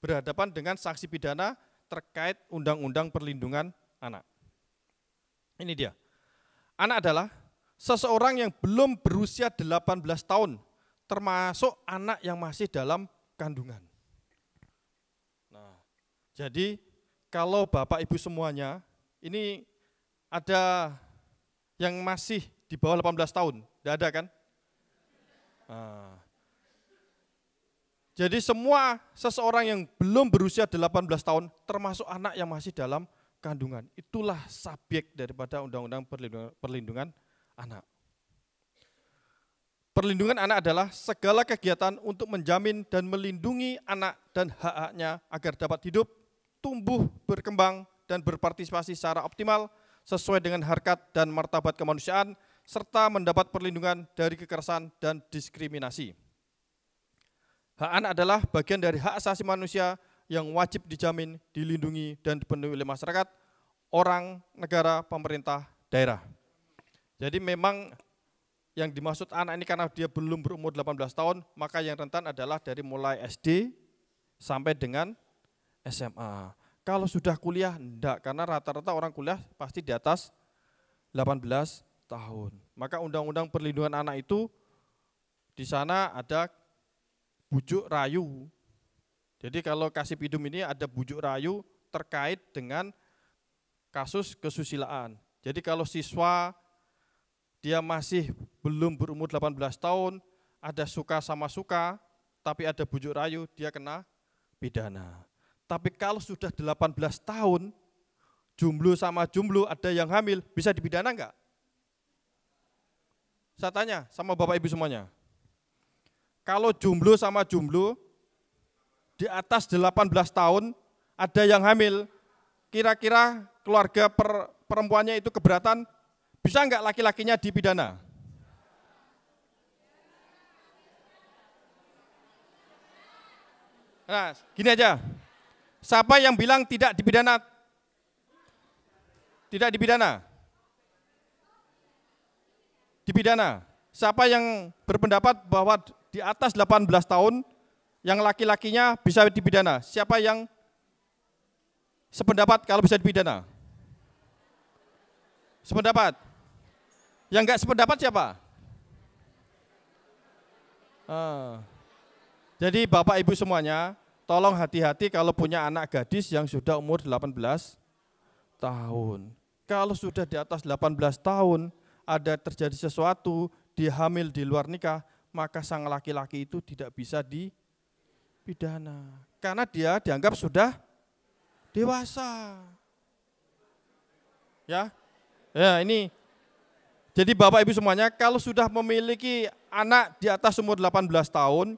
berhadapan dengan sanksi pidana terkait Undang-Undang Perlindungan Anak. Ini dia. Anak adalah seseorang yang belum berusia 18 tahun, termasuk anak yang masih dalam kandungan. Nah, jadi kalau Bapak Ibu semuanya, ini ada yang masih di bawah 18 tahun, tidak ada kan? Nah, jadi semua seseorang yang belum berusia 18 tahun, termasuk anak yang masih dalam kandungan, itulah subjek daripada Undang-Undang Perlindungan Anak. Perlindungan anak adalah segala kegiatan untuk menjamin dan melindungi anak dan hak-haknya agar dapat hidup, tumbuh, berkembang, dan berpartisipasi secara optimal sesuai dengan harkat dan martabat kemanusiaan, serta mendapat perlindungan dari kekerasan dan diskriminasi. Hak anak adalah bagian dari hak asasi manusia yang wajib dijamin, dilindungi, dan dipenuhi oleh masyarakat, orang, negara, pemerintah, daerah. Jadi memang yang dimaksud anak ini karena dia belum berumur 18 tahun, maka yang rentan adalah dari mulai SD sampai dengan SMA. Kalau sudah kuliah, enggak, karena rata-rata orang kuliah pasti di atas 18 tahun. Maka Undang-Undang Perlindungan Anak itu di sana ada bujuk rayu. Jadi kalau kasih pidum ini ada bujuk rayu terkait dengan kasus kesusilaan. Jadi kalau siswa dia masih belum berumur 18 tahun, ada suka sama suka, tapi ada bujuk rayu, dia kena pidana. Tapi kalau sudah 18 tahun, jomblo sama jomblo, ada yang hamil, bisa dipidana enggak? Saya tanya sama Bapak Ibu semuanya. Kalau jomblo sama jomblo, di atas 18 tahun, ada yang hamil, kira-kira keluarga perempuannya itu keberatan, bisa enggak laki-lakinya dipidana? Nah, gini aja. Siapa yang bilang tidak dipidana? Tidak dipidana? Dipidana. Siapa yang berpendapat bahwa di atas 18 tahun yang laki-lakinya bisa dipidana? Siapa yang sependapat kalau bisa dipidana? Sependapat? Yang enggak sependapat siapa? Jadi Bapak Ibu semuanya, tolong hati-hati kalau punya anak gadis yang sudah umur 18 tahun. Kalau sudah di atas 18 tahun, ada terjadi sesuatu, dia hamil di luar nikah, maka sang laki-laki itu tidak bisa dipidana. Karena dia dianggap sudah dewasa. Ya ini. Jadi Bapak Ibu semuanya, kalau sudah memiliki anak di atas umur 18 tahun,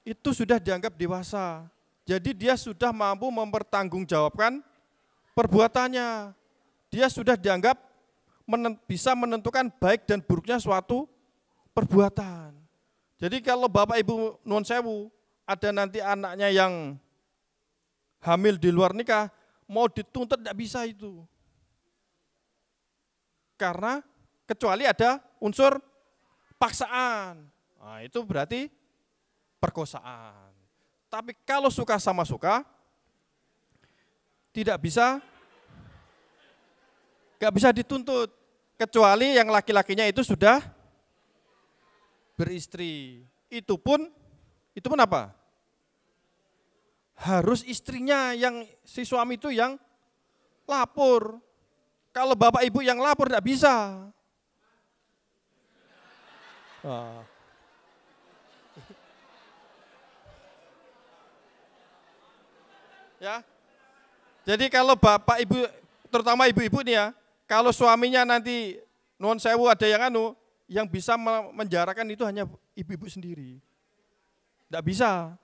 itu sudah dianggap dewasa. Jadi dia sudah mampu mempertanggungjawabkan perbuatannya. Dia sudah dianggap bisa menentukan baik dan buruknya suatu perbuatan. Jadi kalau Bapak Ibu nuwun sewu, ada nanti anaknya yang hamil di luar nikah, mau dituntut tidak bisa itu. Karena kecuali ada unsur paksaan. Nah, itu berarti perkosaan. Tapi kalau suka sama suka, tidak bisa, nggak bisa dituntut. Kecuali yang laki-lakinya itu sudah beristri. Itu pun apa? Harus istrinya yang si suami itu yang lapor. Kalau Bapak Ibu yang lapor tidak bisa. Ya. Jadi kalau Bapak Ibu, terutama ibu-ibu nih ya, kalau suaminya nanti nuwun sewu ada yang bisa menjarakan itu hanya ibu-ibu sendiri. Tidak bisa.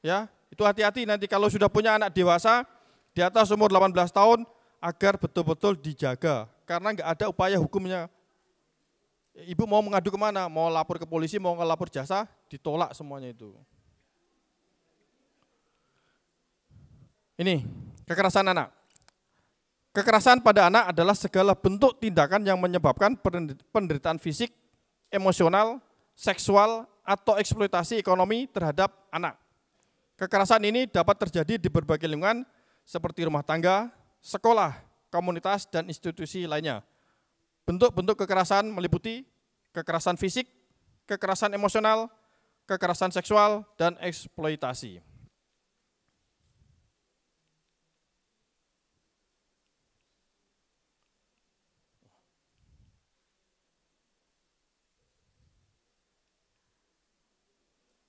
Ya, itu hati-hati nanti kalau sudah punya anak dewasa di atas umur 18 tahun agar betul-betul dijaga. Karena nggak ada upaya hukumnya. Ibu mau mengadu kemana? Mau lapor ke polisi, mau ngelapor jasa, ditolak semuanya itu. Ini, kekerasan anak. Kekerasan pada anak adalah segala bentuk tindakan yang menyebabkan penderitaan fisik, emosional, seksual, atau eksploitasi ekonomi terhadap anak. Kekerasan ini dapat terjadi di berbagai lingkungan seperti rumah tangga, sekolah, komunitas, dan institusi lainnya. Bentuk-bentuk kekerasan meliputi kekerasan fisik, kekerasan emosional, kekerasan seksual, dan eksploitasi.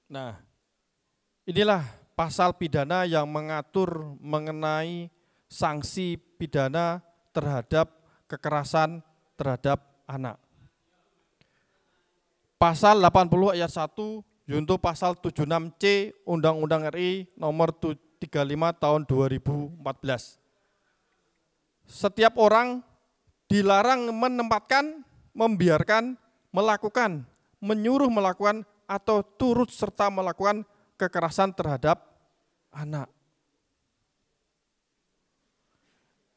Nah, inilah pasal pidana yang mengatur mengenai sanksi pidana terhadap kekerasan terhadap anak. Pasal 80 ayat 1 junto pasal 76C Undang-Undang RI nomor 35 tahun 2014. Setiap orang dilarang menempatkan, membiarkan, melakukan, menyuruh melakukan, atau turut serta melakukan kekerasan terhadap anak.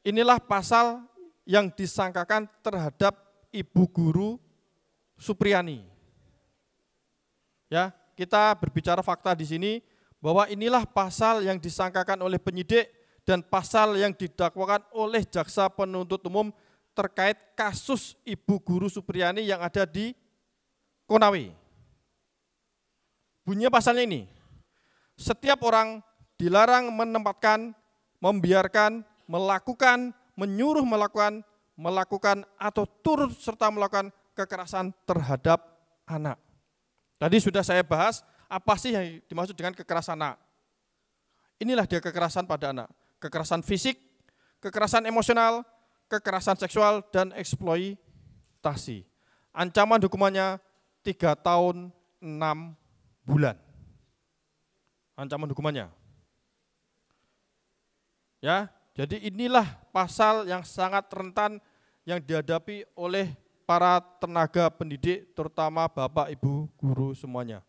Inilah pasal yang disangkakan terhadap Ibu Guru Supriyani. Ya, kita berbicara fakta di sini bahwa inilah pasal yang disangkakan oleh penyidik dan pasal yang didakwakan oleh jaksa penuntut umum terkait kasus Ibu Guru Supriyani yang ada di Konawe. Bunyinya pasalnya ini, setiap orang dilarang menempatkan, membiarkan, melakukan, menyuruh melakukan atau turut serta melakukan kekerasan terhadap anak. Tadi sudah saya bahas apa sih yang dimaksud dengan kekerasan anak. Inilah dia kekerasan pada anak, kekerasan fisik, kekerasan emosional, kekerasan seksual, dan eksploitasi. Ancaman hukumannya 3 tahun 6 bulan. Ancaman hukumannya. Ya, jadi inilah pasal yang sangat rentan yang dihadapi oleh para tenaga pendidik, terutama Bapak Ibu guru semuanya.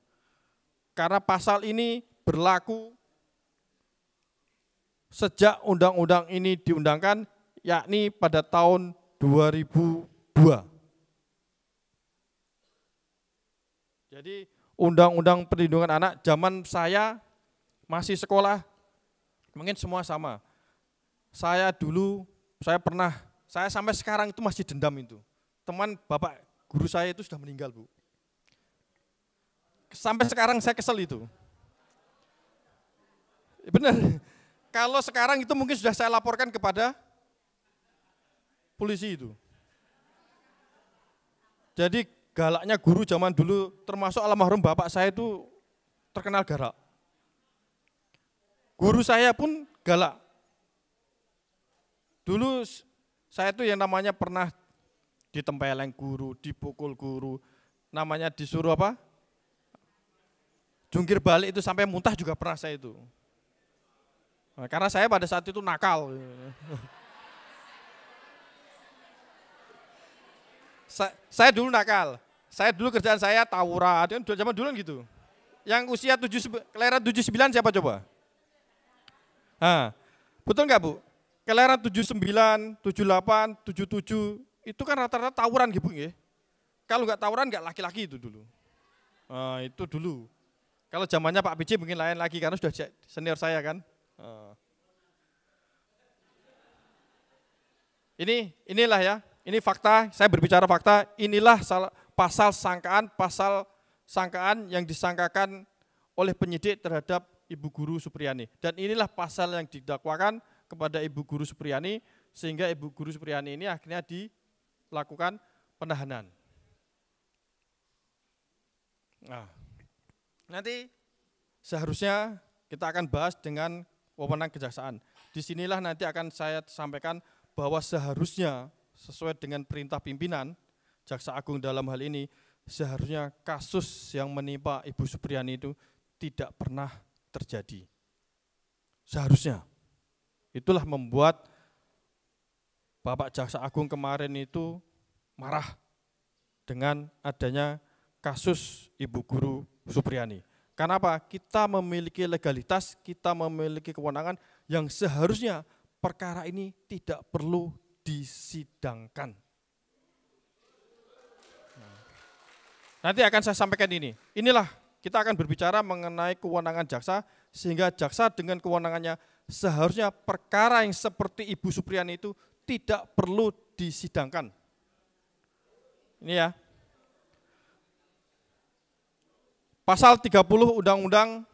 Karena pasal ini berlaku sejak undang-undang ini diundangkan, yakni pada tahun 2002. Jadi Undang-Undang Perlindungan Anak zaman saya masih sekolah, mungkin semua sama. Saya dulu, saya sampai sekarang itu masih dendam itu. Teman bapak guru saya itu sudah meninggal, Bu. Sampai sekarang saya kesel itu. Benar, kalau sekarang itu mungkin sudah saya laporkan kepada polisi itu. Jadi galaknya guru zaman dulu, termasuk almarhum bapak saya itu terkenal galak. Guru saya pun galak. Dulu saya itu yang namanya pernah ditempeleng guru, dipukul guru, namanya disuruh apa? Jungkir balik itu sampai muntah juga pernah saya itu. Nah, karena saya pada saat itu nakal. Saya dulu nakal. Saya dulu kerjaan saya tawuran, zaman dulu gitu. Yang usia kelahiran 79 siapa coba? Nah, betul nggak Bu? Kelahiran 79, 78, 77, itu kan rata-rata tawuran gitu ya. Kalau nggak tawuran nggak laki-laki itu dulu. Nah, itu dulu. Kalau zamannya Pak PJ mungkin lain lagi karena sudah senior saya kan. Inilah ya, ini fakta, saya berbicara fakta, inilah pasal sangkaan yang disangkakan oleh penyidik terhadap Ibu Guru Supriyani. Dan inilah pasal yang didakwakan kepada Ibu Guru Supriyani, sehingga Ibu Guru Supriyani ini akhirnya dilakukan penahanan. Nah, nanti seharusnya kita akan bahas dengan wewenang kejaksaan. Disinilah nanti akan saya sampaikan bahwa seharusnya sesuai dengan perintah pimpinan, Jaksa Agung dalam hal ini, seharusnya kasus yang menimpa Ibu Supriyani itu tidak pernah terjadi. Seharusnya. Itulah membuat Bapak Jaksa Agung kemarin itu marah dengan adanya kasus Ibu Guru Supriyani. Karena apa? Kita memiliki legalitas, kita memiliki kewenangan yang seharusnya perkara ini tidak perlu disidangkan. Nanti akan saya sampaikan ini. Inilah kita akan berbicara mengenai kewenangan jaksa, sehingga jaksa dengan kewenangannya seharusnya perkara yang seperti Ibu Supriyani itu tidak perlu disidangkan. Ini ya. Pasal 30 Undang-Undang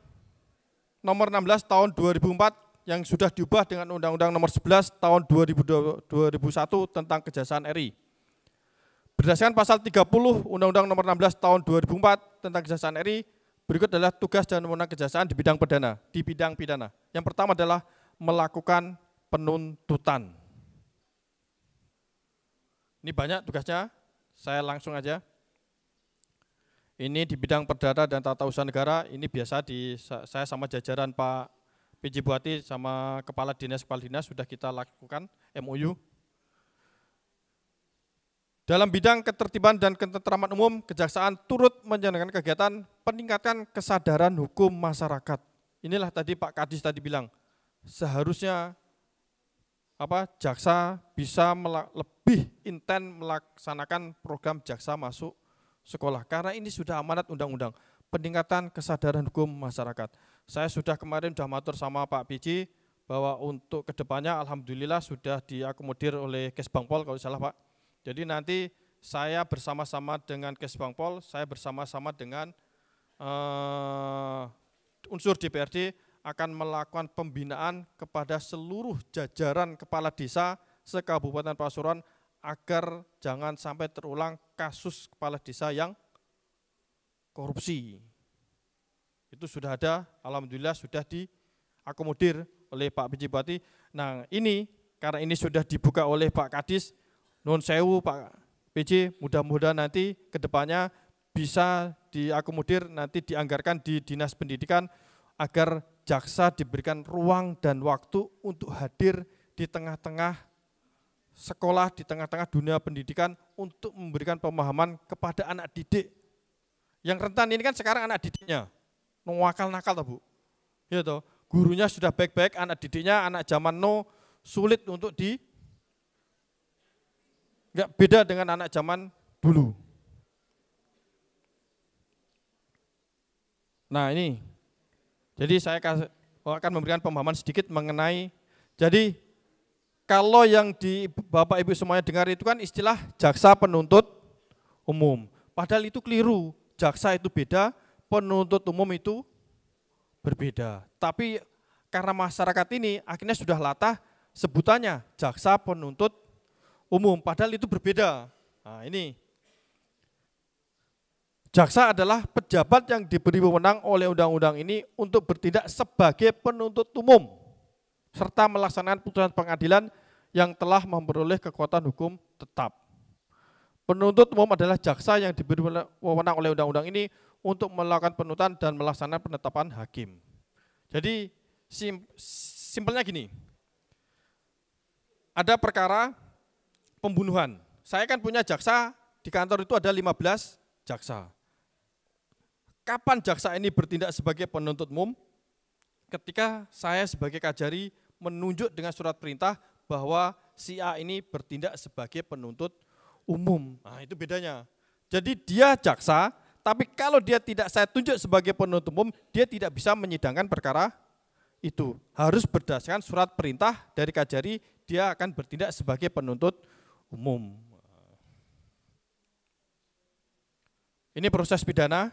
nomor 16 tahun 2004 yang sudah diubah dengan Undang-Undang nomor 11 tahun 2001 tentang Kejaksaan RI. Berdasarkan pasal 30 Undang-Undang nomor 16 tahun 2004 tentang Kejaksaan RI, berikut adalah tugas dan wewenang kejaksaan di bidang pidana. Yang pertama adalah melakukan penuntutan. Ini banyak tugasnya, saya langsung aja. Ini di bidang perdata dan tata usaha negara, ini biasa saya sama jajaran Pak PJ Buati sama kepala dinas sudah kita lakukan MOU. Dalam bidang ketertiban dan ketentraman umum, kejaksaan turut menjalankan kegiatan peningkatan kesadaran hukum masyarakat. Inilah tadi Pak Kadis tadi bilang, seharusnya jaksa bisa lebih intens melaksanakan program jaksa masuk sekolah. Karena ini sudah amanat undang-undang, peningkatan kesadaran hukum masyarakat. Saya sudah kemarin sudah matur sama Pak PJ bahwa untuk kedepannya alhamdulillah sudah diakomodir oleh Kesbangpol kalau salah Pak. Jadi nanti saya bersama-sama dengan Kesbangpol, saya bersama-sama dengan unsur DPRD akan melakukan pembinaan kepada seluruh jajaran kepala desa se-Kabupaten Pasuruan agar jangan sampai terulang kasus kepala desa yang korupsi. Itu sudah ada, alhamdulillah sudah diakomodir oleh Pak PJ Bupati. Nah ini, karena ini sudah dibuka oleh Pak Kadis, Nun sewu Pak PJ, mudah-mudahan nanti ke depannya bisa diakomodir, nanti dianggarkan di Dinas Pendidikan agar jaksa diberikan ruang dan waktu untuk hadir di tengah-tengah sekolah, di tengah-tengah dunia pendidikan untuk memberikan pemahaman kepada anak didik. Yang rentan ini kan sekarang anak didiknya, nakal toh Bu. Ya toh, gurunya sudah baik-baik, anak didiknya anak zaman sulit untuk nggak beda dengan anak zaman dulu. Nah ini, jadi saya akan memberikan pemahaman sedikit mengenai, jadi kalau yang di Bapak Ibu semuanya dengar itu kan istilah jaksa penuntut umum. Padahal itu keliru, jaksa itu beda, penuntut umum itu berbeda. Tapi karena masyarakat ini akhirnya sudah latah sebutannya jaksa penuntut umum, padahal itu berbeda. Nah ini, jaksa adalah pejabat yang diberi wewenang oleh undang-undang ini untuk bertindak sebagai penuntut umum, serta melaksanakan putusan pengadilan yang telah memperoleh kekuatan hukum tetap. Penuntut umum adalah jaksa yang diberi wewenang oleh undang-undang ini untuk melakukan penuntutan dan melaksanakan penetapan hakim. Jadi simpelnya gini, ada perkara pembunuhan. Saya kan punya jaksa, di kantor itu ada 15 jaksa. Kapan jaksa ini bertindak sebagai penuntut umum? Ketika saya sebagai Kajari menunjuk dengan surat perintah bahwa si A ini bertindak sebagai penuntut umum. Nah itu bedanya. Jadi dia jaksa, tapi kalau dia tidak saya tunjuk sebagai penuntut umum, dia tidak bisa menyidangkan perkara itu. Harus berdasarkan surat perintah dari Kajari, dia akan bertindak sebagai penuntut umum. Ini proses pidana.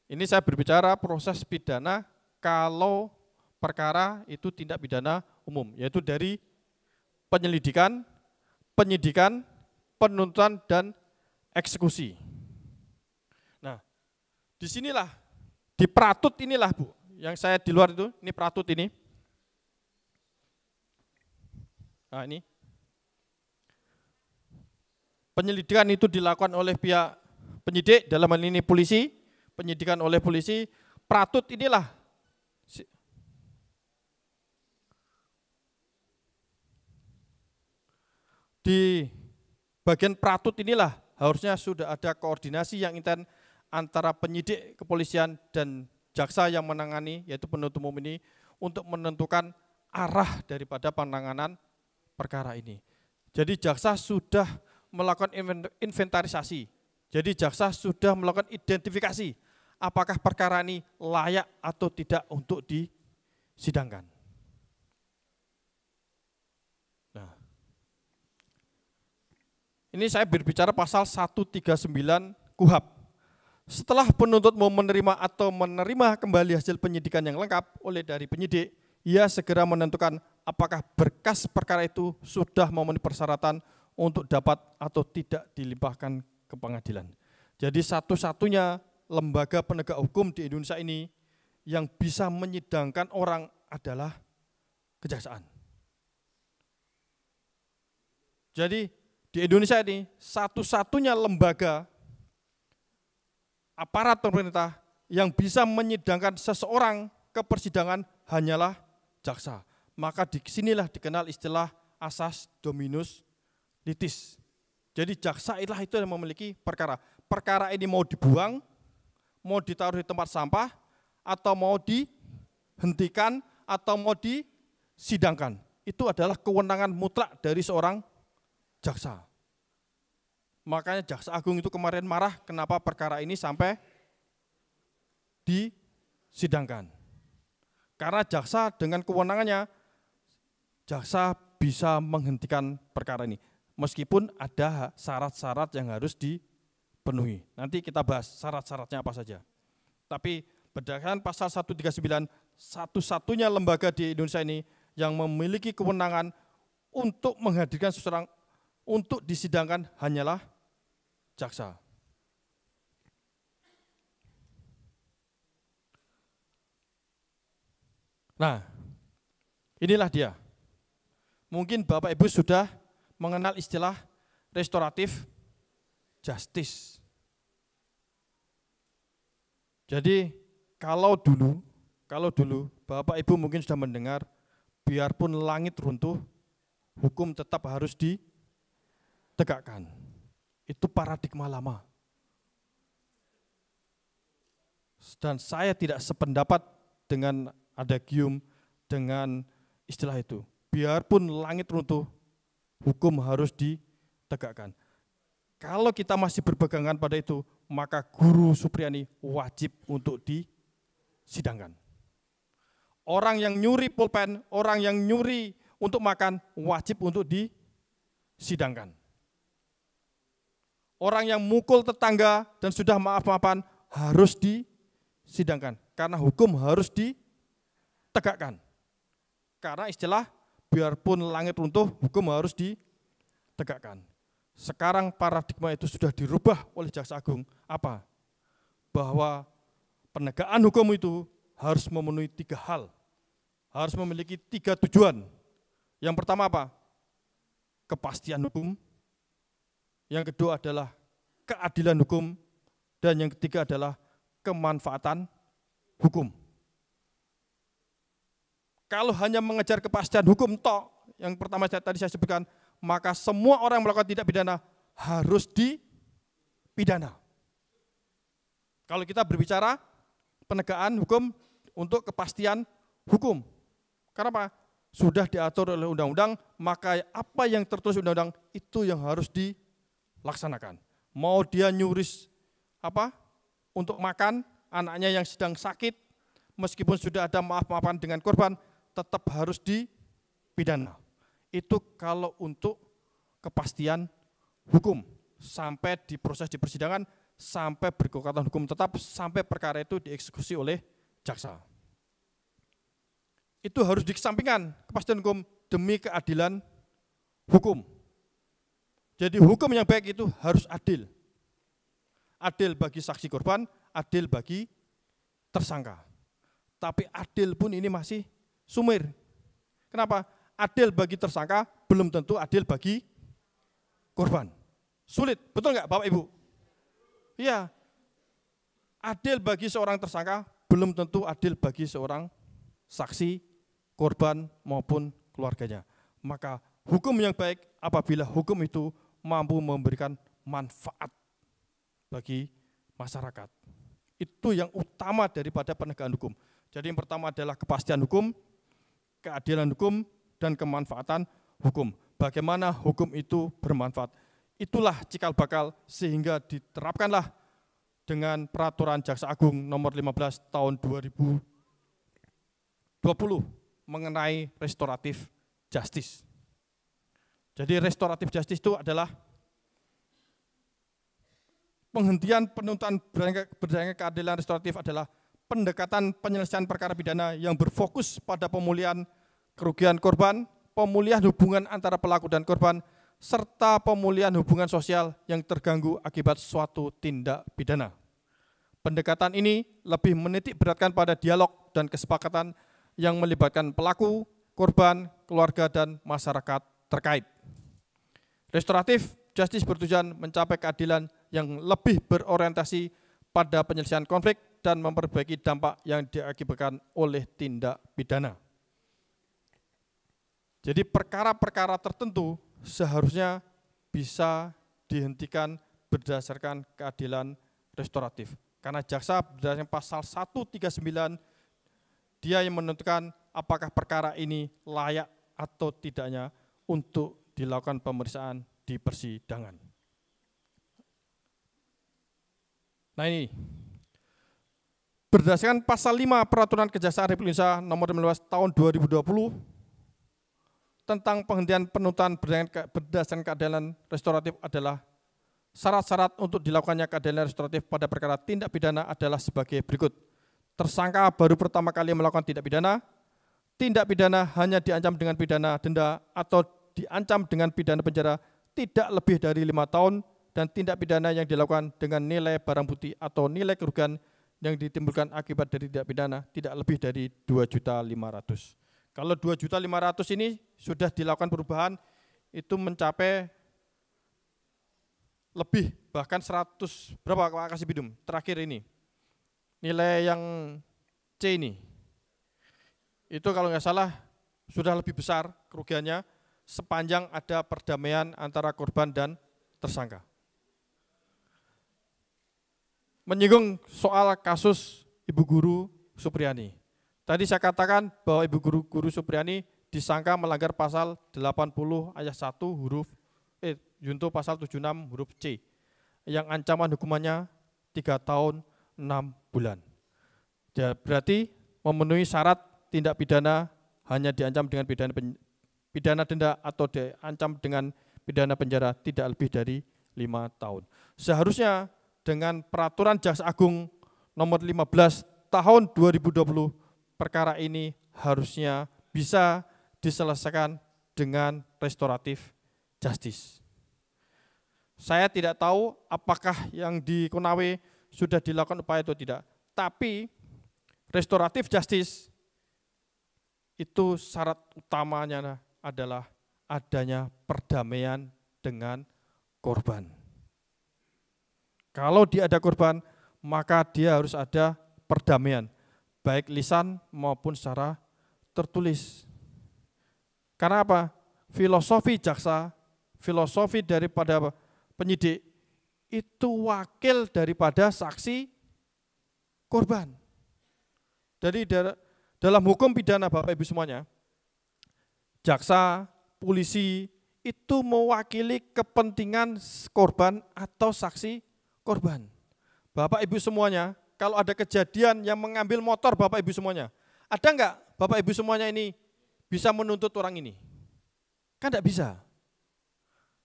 Ini saya berbicara proses pidana kalau perkara itu tindak pidana umum, yaitu dari penyelidikan, penyidikan, penuntutan, dan eksekusi. Nah, disinilah, di peratut inilah Bu, yang saya di luar itu, ini peratut ini. Nah ini. penyelidikan itu dilakukan oleh pihak penyidik, dalam hal ini polisi, penyidikan oleh polisi, Pratut inilah di bagian Pratut inilah harusnya sudah ada koordinasi yang intens antara penyidik kepolisian dan jaksa yang menangani, yaitu penuntut umum ini, untuk menentukan arah daripada penanganan perkara ini. Jadi jaksa sudah melakukan inventarisasi, jadi jaksa sudah melakukan identifikasi apakah perkara ini layak atau tidak untuk disidangkan. Nah, ini saya berbicara pasal 139 KUHP. Setelah penuntut mau menerima atau menerima kembali hasil penyidikan yang lengkap oleh dari penyidik, ia segera menentukan apakah berkas perkara itu sudah memenuhi persyaratan untuk dapat atau tidak dilimpahkan ke pengadilan. Jadi satu-satunya lembaga penegak hukum di Indonesia ini yang bisa menyidangkan orang adalah kejaksaan. Jadi di Indonesia ini satu-satunya lembaga aparat pemerintah yang bisa menyidangkan seseorang ke persidangan hanyalah jaksa. Maka di sinilah dikenal istilah asas dominus litis. Jadi jaksa itu yang memiliki perkara. Perkara ini mau dibuang, mau ditaruh di tempat sampah, atau mau dihentikan, atau mau disidangkan. Itu adalah kewenangan mutlak dari seorang jaksa. Makanya Jaksa Agung itu kemarin marah kenapa perkara ini sampai disidangkan. Karena jaksa dengan kewenangannya, jaksa bisa menghentikan perkara ini. Meskipun ada syarat-syarat yang harus dipenuhi. Nanti kita bahas syarat-syaratnya apa saja. Tapi berdasarkan pasal 139, satu-satunya lembaga di Indonesia ini yang memiliki kewenangan untuk menghadirkan seseorang untuk disidangkan hanyalah jaksa. Nah, inilah dia. Mungkin Bapak Ibu sudah mengenal istilah restoratif justice. Jadi kalau dulu Bapak Ibu mungkin sudah mendengar, biarpun langit runtuh, hukum tetap harus ditegakkan. Itu paradigma lama. Dan saya tidak sependapat dengan adagium, dengan istilah itu. Biarpun langit runtuh, hukum harus ditegakkan. Kalau kita masih berpegangan pada itu, maka Guru Supriyani wajib untuk disidangkan. Orang yang nyuri pulpen, orang yang nyuri untuk makan, wajib untuk disidangkan. Orang yang mukul tetangga dan sudah maaf-maafan harus disidangkan. Karena hukum harus ditegakkan. Karena istilah biarpun langit runtuh, hukum harus ditegakkan. Sekarang paradigma itu sudah dirubah oleh Jaksa Agung. Apa? Bahwa penegakan hukum itu harus memenuhi 3 hal. Harus memiliki 3 tujuan. Yang pertama apa? Kepastian hukum. Yang kedua adalah keadilan hukum. Dan yang ketiga adalah kemanfaatan hukum. Kalau hanya mengejar kepastian hukum toh, yang pertama tadi saya sebutkan, maka semua orang yang melakukan tindak pidana harus dipidana. Kalau kita berbicara penegakan hukum untuk kepastian hukum. Karena apa? Sudah diatur oleh undang-undang, maka apa yang tertulis undang-undang itu yang harus dilaksanakan. Mau dia nyuris apa? Untuk makan, anaknya yang sedang sakit, meskipun sudah ada maaf-maafan dengan korban, tetap harus dipidana. Itu kalau untuk kepastian hukum, sampai diproses di persidangan, sampai berkekuatan hukum tetap, sampai perkara itu dieksekusi oleh jaksa. Itu harus dikesampingkan kepastian hukum demi keadilan hukum. Jadi hukum yang baik itu harus adil. Adil bagi saksi korban, adil bagi tersangka. Tapi adil pun ini masih sumir. Kenapa? Adil bagi tersangka belum tentu adil bagi korban. Sulit, betul nggak Bapak Ibu? Iya. Adil bagi seorang tersangka belum tentu adil bagi seorang saksi, korban maupun keluarganya. Maka hukum yang baik apabila hukum itu mampu memberikan manfaat bagi masyarakat. Itu yang utama daripada penegakan hukum. Jadi yang pertama adalah kepastian hukum, keadilan hukum, dan kemanfaatan hukum. Bagaimana hukum itu bermanfaat. Itulah cikal bakal sehingga diterapkanlah dengan peraturan Jaksa Agung nomor 15 tahun 2020 mengenai restoratif justice. Jadi restoratif justice itu adalah penghentian penuntutan berdasarkan keadilan restoratif adalah pendekatan penyelesaian perkara pidana yang berfokus pada pemulihan kerugian korban, pemulihan hubungan antara pelaku dan korban, serta pemulihan hubungan sosial yang terganggu akibat suatu tindak pidana. Pendekatan ini lebih menitik beratkan pada dialog dan kesepakatan yang melibatkan pelaku, korban, keluarga, dan masyarakat terkait. Restoratif justice bertujuan mencapai keadilan yang lebih berorientasi pada penyelesaian konflik dan memperbaiki dampak yang diakibatkan oleh tindak pidana. Jadi perkara-perkara tertentu seharusnya bisa dihentikan berdasarkan keadilan restoratif. Karena jaksa berdasarkan pasal 139, dia yang menentukan apakah perkara ini layak atau tidaknya untuk dilakukan pemeriksaan di persidangan. Nah ini, berdasarkan pasal 5 Peraturan Kejaksaan Republik Indonesia nomor 15 tahun 2020, tentang penghentian penuntutan berdasarkan keadilan restoratif adalah syarat-syarat untuk dilakukannya keadilan restoratif pada perkara tindak pidana adalah sebagai berikut. Tersangka baru pertama kali melakukan tindak pidana hanya diancam dengan pidana denda atau diancam dengan pidana penjara tidak lebih dari 5 tahun, dan tindak pidana yang dilakukan dengan nilai barang bukti atau nilai kerugian yang ditimbulkan akibat dari tindak pidana tidak lebih dari 2.500.000. Kalau 2.500.000 ini sudah dilakukan perubahan, itu mencapai lebih, bahkan 100, berapa Pak Kasibidum? Terakhir ini, nilai yang C ini, itu kalau nggak salah sudah lebih besar kerugiannya sepanjang ada perdamaian antara korban dan tersangka. Menyinggung soal kasus Ibu Guru Supriyani. Tadi saya katakan bahwa Ibu Guru Supriyani disangka melanggar pasal 80 ayat 1 huruf junto pasal 76 huruf C yang ancaman hukumannya 3 tahun 6 bulan. Ya, berarti memenuhi syarat tindak pidana hanya diancam dengan pidana denda atau diancam dengan pidana penjara tidak lebih dari 5 tahun. Seharusnya dengan peraturan Jaksa Agung nomor 15 tahun 2020 perkara ini harusnya bisa diselesaikan dengan restoratif justice. Saya tidak tahu apakah yang di Konawe sudah dilakukan upaya atau tidak, tapi restoratif justice itu syarat utamanya adalah adanya perdamaian dengan korban. Kalau dia ada korban, maka dia harus ada perdamaian, baik lisan maupun secara tertulis. Karena apa? Filosofi jaksa, filosofi daripada penyidik, itu wakil daripada saksi korban. Jadi dalam hukum pidana Bapak Ibu semuanya, jaksa, polisi itu mewakili kepentingan korban atau saksi korban. Bapak Ibu semuanya, kalau ada kejadian yang mengambil motor Bapak Ibu semuanya, ada enggak Bapak Ibu semuanya ini bisa menuntut orang ini? Kan enggak bisa.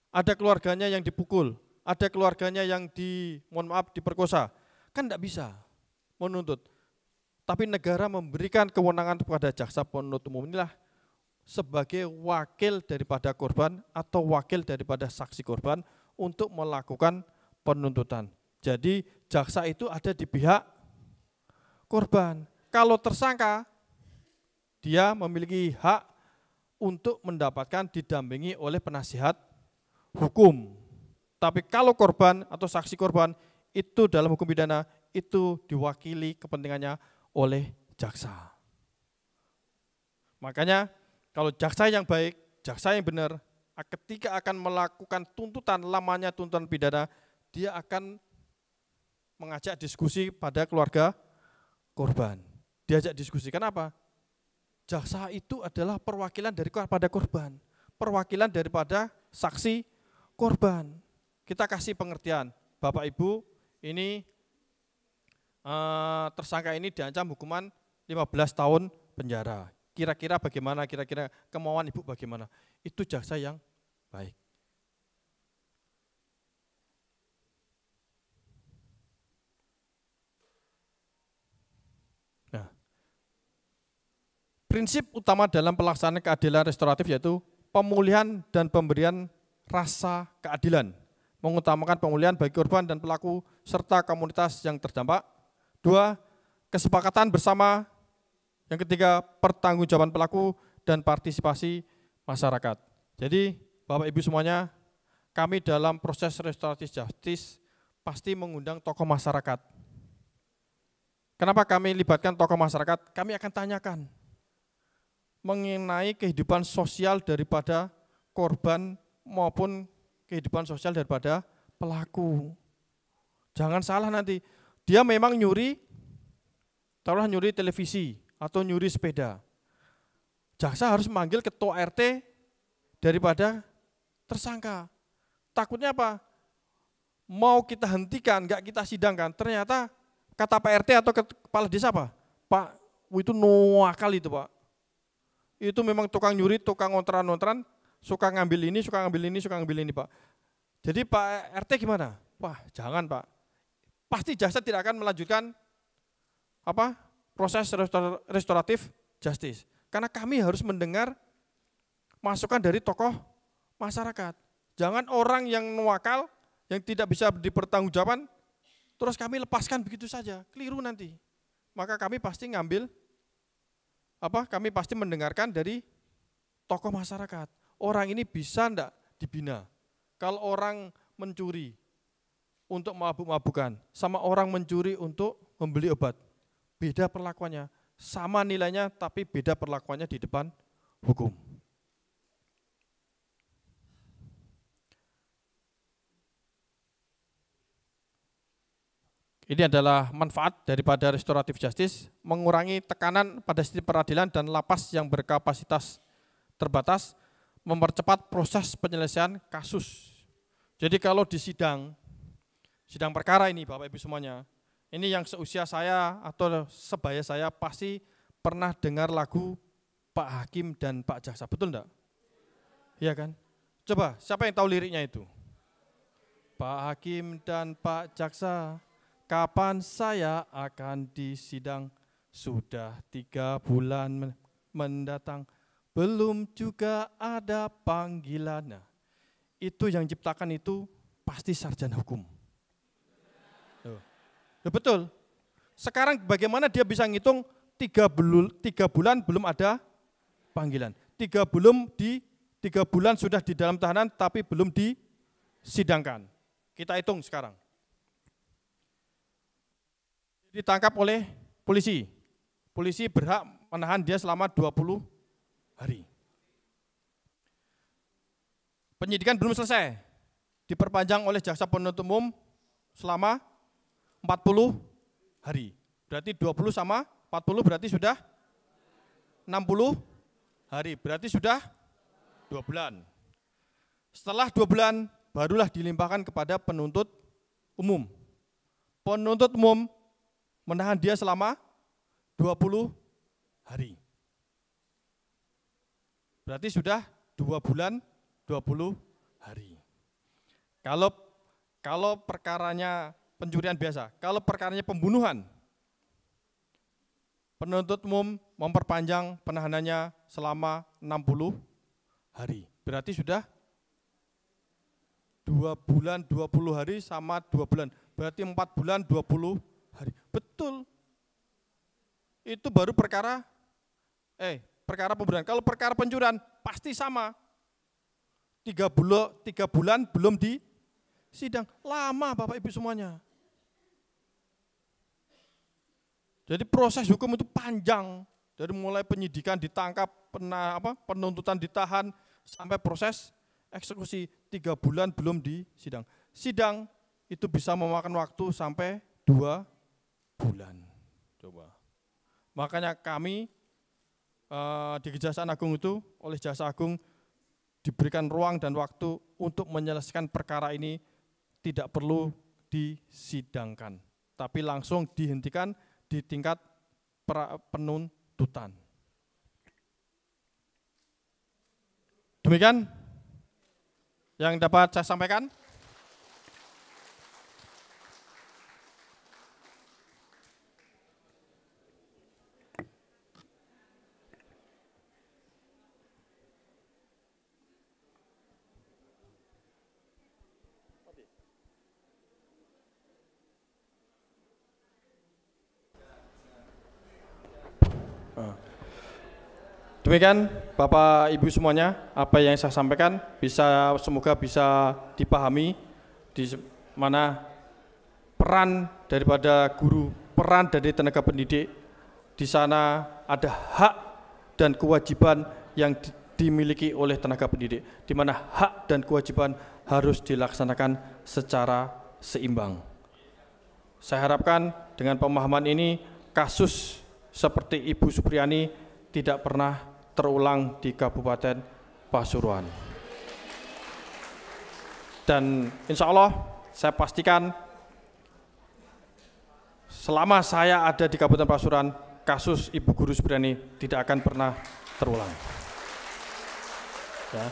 Ada keluarganya yang dipukul, ada keluarganya yang diperkosa, kan enggak bisa menuntut. Tapi negara memberikan kewenangan kepada jaksa penuntut umum inilah sebagai wakil daripada korban atau wakil daripada saksi korban untuk melakukan penuntutan. Jadi jaksa itu ada di pihak korban. Kalau tersangka, dia memiliki hak untuk mendapatkan didampingi oleh penasihat hukum. Tapi kalau korban atau saksi korban itu dalam hukum pidana itu diwakili kepentingannya oleh jaksa. Makanya kalau jaksa yang baik, jaksa yang benar, ketika akan melakukan tuntutan, lamanya tuntutan pidana, dia akan mengajak diskusi pada keluarga korban. Diajak diskusi, kenapa? Jaksa itu adalah perwakilan daripada korban, perwakilan daripada saksi korban. Kita kasih pengertian, Bapak Ibu, ini tersangka ini diancam hukuman 15 tahun penjara. Kira-kira bagaimana, kira-kira kemauan Ibu bagaimana? Itu jaksa yang baik. Nah, prinsip utama dalam pelaksanaan keadilan restoratif yaitu pemulihan dan pemberian rasa keadilan, mengutamakan pemulihan bagi korban dan pelaku serta komunitas yang terdampak. 2, kesepakatan bersama. Yang ketiga, pertanggungjawaban pelaku dan partisipasi masyarakat. Jadi, Bapak Ibu semuanya, kami dalam proses restoratif justice pasti mengundang tokoh masyarakat. Kenapa kami libatkan tokoh masyarakat? Kami akan tanyakan mengenai kehidupan sosial daripada korban maupun kehidupan sosial daripada pelaku. Jangan salah nanti, dia memang nyuri, taruhlah nyuri televisi atau nyuri sepeda. Jaksa harus memanggil ketua RT daripada tersangka. Takutnya apa? Mau kita hentikan, enggak kita sidangkan, ternyata kata Pak RT atau kepala desa apa? Pak, itu nuakal itu Pak. Itu memang tukang nyuri, tukang ngontran-ngontran, suka ngambil ini, suka ngambil ini, suka ngambil ini Pak. Jadi Pak RT gimana? Wah jangan Pak. Pasti jaksa tidak akan melanjutkan proses restoratif justice. Karena kami harus mendengar masukan dari tokoh masyarakat. Jangan orang yang nuakal, yang tidak bisa dipertanggungjawabkan, terus kami lepaskan begitu saja, keliru nanti. Maka kami pasti kami pasti mendengarkan dari tokoh masyarakat. Orang ini bisa enggak dibina? Kalau orang mencuri untuk mabuk-mabukan, sama orang mencuri untuk membeli obat, beda perlakuannya, sama nilainya tapi beda perlakuannya di depan hukum. Ini adalah manfaat daripada restoratif justice, mengurangi tekanan pada sistem peradilan dan lapas yang berkapasitas terbatas, mempercepat proses penyelesaian kasus. Jadi kalau di sidang perkara ini Bapak Ibu semuanya, ini yang seusia saya atau sebaya saya pasti pernah dengar lagu Pak Hakim dan Pak Jaksa, betul enggak? Iya kan? Coba, siapa yang tahu liriknya itu? Pak Hakim dan Pak Jaksa, kapan saya akan disidang? Sudah 3 bulan mendatang, belum juga ada panggilan. Nah, itu yang ciptakan itu pasti sarjana hukum. Ya betul. Sekarang bagaimana dia bisa ngitung 3 bulan belum ada panggilan. 3 bulan sudah di dalam tahanan tapi belum disidangkan. Kita hitung sekarang. Ditangkap oleh polisi. Polisi berhak menahan dia selama 20 hari. Penyidikan belum selesai. Diperpanjang oleh jaksa penuntut umum selama 40 hari. Berarti 20 sama 40 berarti sudah 60 hari. Berarti sudah 2 bulan. Setelah 2 bulan barulah dilimpahkan kepada penuntut umum. Penuntut umum menahan dia selama 20 hari. Berarti sudah 2 bulan 20 hari. Kalau perkaranya pencurian biasa, kalau perkaranya pembunuhan, penuntut umum memperpanjang penahanannya selama 60 hari. Berarti sudah 2 bulan 20 hari sama 2 bulan. Berarti 4 bulan 20 hari. Betul. Itu baru perkara pembunuhan. Kalau perkara pencurian pasti sama. 3 bulan belum sidang lama Bapak Ibu semuanya. Jadi proses hukum itu panjang, dari mulai penyidikan ditangkap, penuntutan ditahan, sampai proses eksekusi 3 bulan belum di sidang. Sidang itu bisa memakan waktu sampai 2 bulan. Coba. Makanya kami di Kejaksaan Agung itu oleh Jaksa Agung diberikan ruang dan waktu untuk menyelesaikan perkara ini tidak perlu disidangkan, tapi langsung dihentikan di tingkat penuntutan. Demikian yang dapat saya sampaikan. Demikian Bapak Ibu semuanya, apa yang saya sampaikan semoga bisa dipahami di mana peran daripada guru, peran dari tenaga pendidik. Di sana ada hak dan kewajiban yang dimiliki oleh tenaga pendidik, di mana hak dan kewajiban harus dilaksanakan secara seimbang. Saya harapkan dengan pemahaman ini kasus seperti Ibu Supriyani tidak pernah terulang di Kabupaten Pasuruan. Dan insya Allah saya pastikan selama saya ada di Kabupaten Pasuruan, kasus Ibu Guru Supriyani tidak akan pernah terulang. Ya.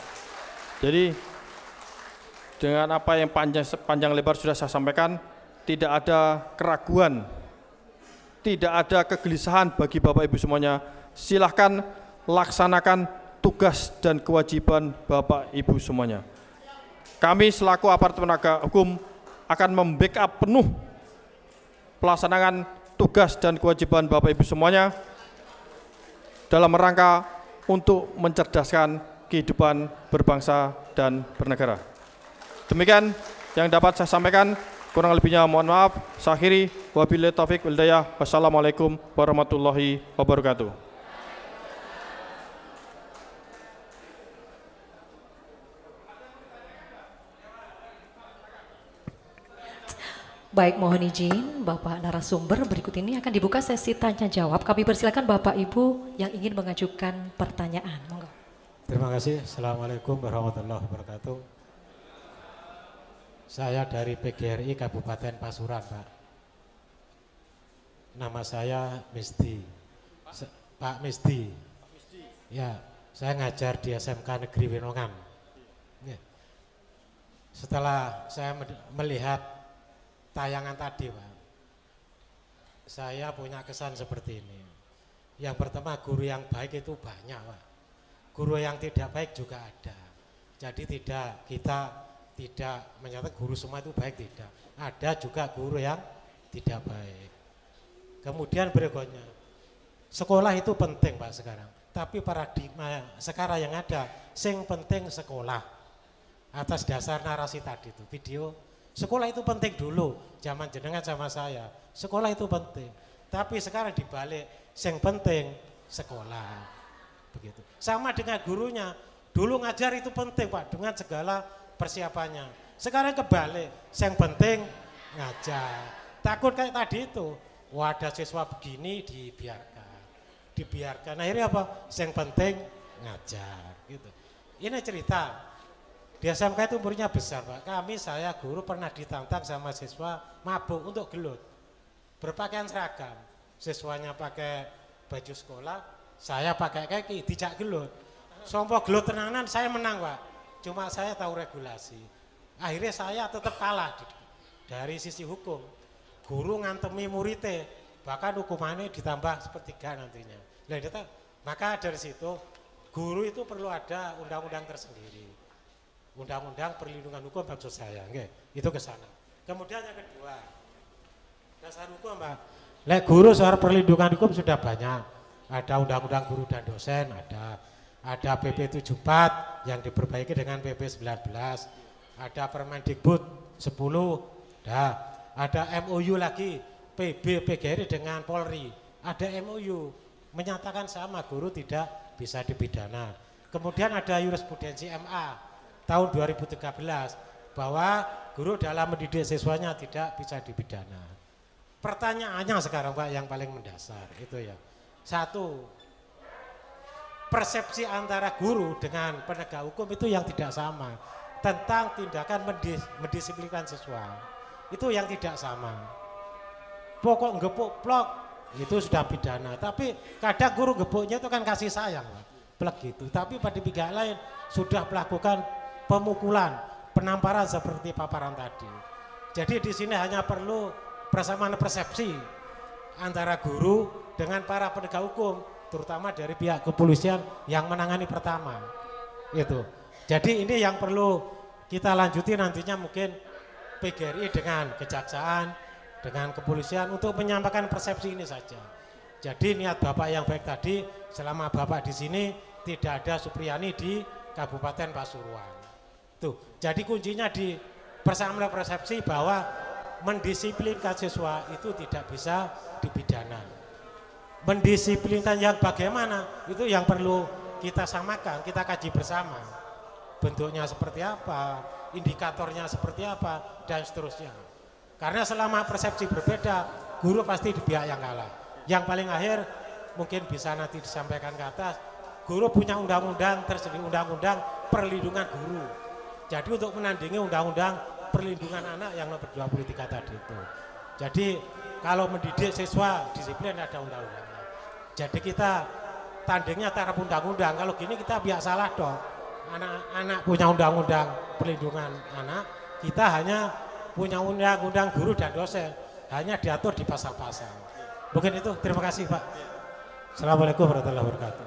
Jadi dengan apa yang panjang lebar sudah saya sampaikan, tidak ada keraguan, tidak ada kegelisahan bagi Bapak Ibu semuanya. Silahkan laksanakan tugas dan kewajiban Bapak Ibu semuanya. Kami selaku aparat penegak hukum akan membackup penuh pelaksanaan tugas dan kewajiban Bapak Ibu semuanya dalam rangka untuk mencerdaskan kehidupan berbangsa dan bernegara. Demikian yang dapat saya sampaikan, kurang lebihnya mohon maaf. Saya akhiri, wabillahi taufik wal hidayah. Wassalamualaikum warahmatullahi wabarakatuh. Baik, mohon izin Bapak narasumber, berikut ini akan dibuka sesi tanya jawab. Kami persilakan Bapak Ibu yang ingin mengajukan pertanyaan. Monggo. Terima kasih. Assalamualaikum warahmatullahi wabarakatuh. Saya dari PGRI Kabupaten Pasuruan, Pak. Nama saya Misdi. Pak Misdi. Ya, saya ngajar di SMK Negeri Winongan. Setelah saya melihat tayangan tadi, Pak, saya punya kesan seperti ini. Yang pertama, guru yang baik itu banyak, Pak. Guru yang tidak baik juga ada. Jadi kita tidak menyatakan guru semua itu baik, tidak. Ada juga guru yang tidak baik. Kemudian berikutnya, sekolah itu penting, Pak, sekarang. Tapi paradigma sekarang yang ada, sing penting sekolah. Atas dasar narasi tadi itu video, sekolah itu penting dulu, zaman jenengan sama saya. Sekolah itu penting. Tapi sekarang dibalik, yang penting sekolah. Begitu. Sama dengan gurunya. Dulu ngajar itu penting, Pak, dengan segala persiapannya. Sekarang kebalik, yang penting ngajar. Takut kayak tadi itu, wadah siswa begini dibiarkan. Akhirnya apa? Yang penting ngajar. Gitu. Ini cerita. Di SMK itu umurnya besar, Pak. Saya guru pernah ditantang sama siswa mabuk untuk gelut. Berpakaian seragam. Siswanya pakai baju sekolah, saya pakai kaki, dijak gelut. Sompok gelut tenanan, saya menang, Pak. Cuma saya tahu regulasi. Akhirnya saya tetap kalah dari sisi hukum. Guru ngantemi muridnya, bahkan hukumannya ditambah sepertiga nantinya. Maka dari situ, guru itu perlu ada undang-undang tersendiri. Undang-undang perlindungan hukum maksud saya, itu ke sana. Kemudian yang kedua, dasar hukum, Pak. Guru soal perlindungan hukum sudah banyak. Ada undang-undang guru dan dosen, ada PP 74 yang diperbaiki dengan PP 19, ada Permendikbud dah. Ada MOU lagi PB PGRI dengan Polri. Ada MOU menyatakan sama guru tidak bisa dipidana. Kemudian ada jurisprudensi MA tahun 2013 bahwa guru dalam mendidik siswanya tidak bisa dipidana. Pertanyaannya sekarang Pak yang paling mendasar itu ya. Satu, persepsi antara guru dengan penegak hukum itu yang tidak sama tentang tindakan mendisiplinkan siswa itu yang tidak sama. Pokok ngepuk plok itu sudah pidana, tapi kadang guru ngepuknya itu kan kasih sayang plek gitu, tapi pada pihak lain sudah melakukan pemukulan, penamparan seperti paparan tadi. Jadi di sini hanya perlu persamaan persepsi antara guru dengan para penegak hukum, terutama dari pihak kepolisian yang menangani pertama itu. Jadi ini yang perlu kita lanjuti nantinya, mungkin PGRI dengan kejaksaan dengan kepolisian untuk menyampaikan persepsi ini saja. Jadi niat Bapak yang baik tadi, selama Bapak di sini tidak ada Supriyani di Kabupaten Pasuruan. Tuh, jadi kuncinya di persamaan persepsi bahwa mendisiplinkan siswa itu tidak bisa dipidana. Mendisiplinkan yang bagaimana itu yang perlu kita samakan, kita kaji bersama. Bentuknya seperti apa, indikatornya seperti apa, dan seterusnya. Karena selama persepsi berbeda, guru pasti di pihak yang kalah. Yang paling akhir mungkin bisa nanti disampaikan ke atas, guru punya undang-undang tersendiri, undang-undang perlindungan guru. Jadi untuk menandingi undang-undang perlindungan anak yang nomor 23 tadi itu. Jadi kalau mendidik siswa disiplin ada undang-undangnya. Jadi kita tandingnya taraf undang-undang. Kalau gini kita biar salah dong. Anak-anak punya undang-undang perlindungan anak, kita hanya punya undang-undang guru dan dosen, hanya diatur di pasal-pasal. Mungkin itu, terima kasih Pak. Assalamualaikum warahmatullahi wabarakatuh.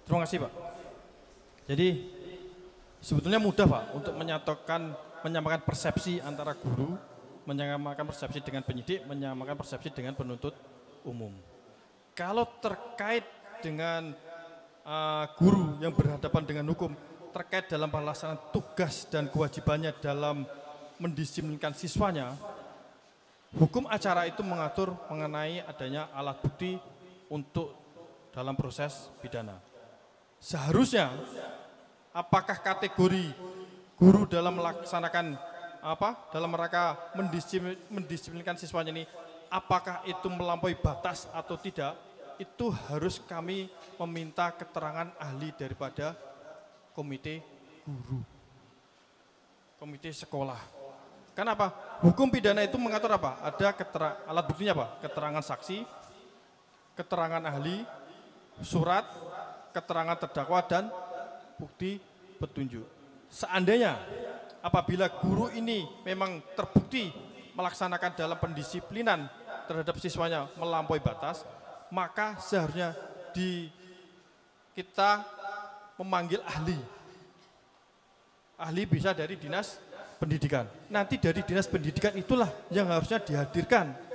Terima kasih Pak. Jadi sebetulnya mudah Pak untuk menyamakan persepsi antara guru, menyamakan persepsi dengan penyidik, menyamakan persepsi dengan penuntut umum. Kalau terkait dengan guru yang berhadapan dengan hukum, terkait dalam pelaksanaan tugas dan kewajibannya dalam mendisiplinkan siswanya, hukum acara itu mengatur mengenai adanya alat bukti untuk dalam proses pidana. Seharusnya apakah kategori guru dalam melaksanakan dalam rangka mendisiplinkan siswanya ini, apakah itu melampaui batas atau tidak, itu harus kami meminta keterangan ahli daripada komite guru, komite sekolah. Kenapa? Hukum pidana itu mengatur apa? Ada alat buktinya apa? Keterangan saksi, keterangan ahli, surat, keterangan terdakwa, dan bukti petunjuk. Seandainya apabila guru ini memang terbukti melaksanakan dalam pendisiplinan terhadap siswanya melampaui batas, maka seharusnya kita memanggil ahli. Ahli bisa dari dinas pendidikan. Nanti dari dinas pendidikan itulah yang harusnya dihadirkan.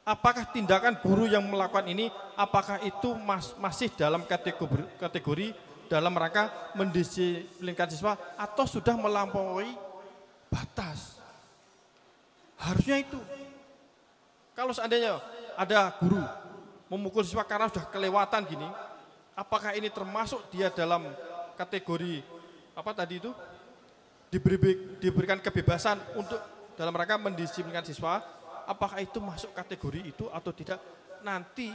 Apakah tindakan guru yang melakukan ini, apakah itu masih dalam kategori dalam rangka mendisiplinkan siswa atau sudah melampaui batas. Harusnya itu. Kalau seandainya ada guru memukul siswa karena sudah kelewatan gini, apakah ini termasuk dia dalam kategori apa tadi itu? Diberikan kebebasan untuk dalam rangka mendisiplinkan siswa, apakah itu masuk kategori itu atau tidak? Nanti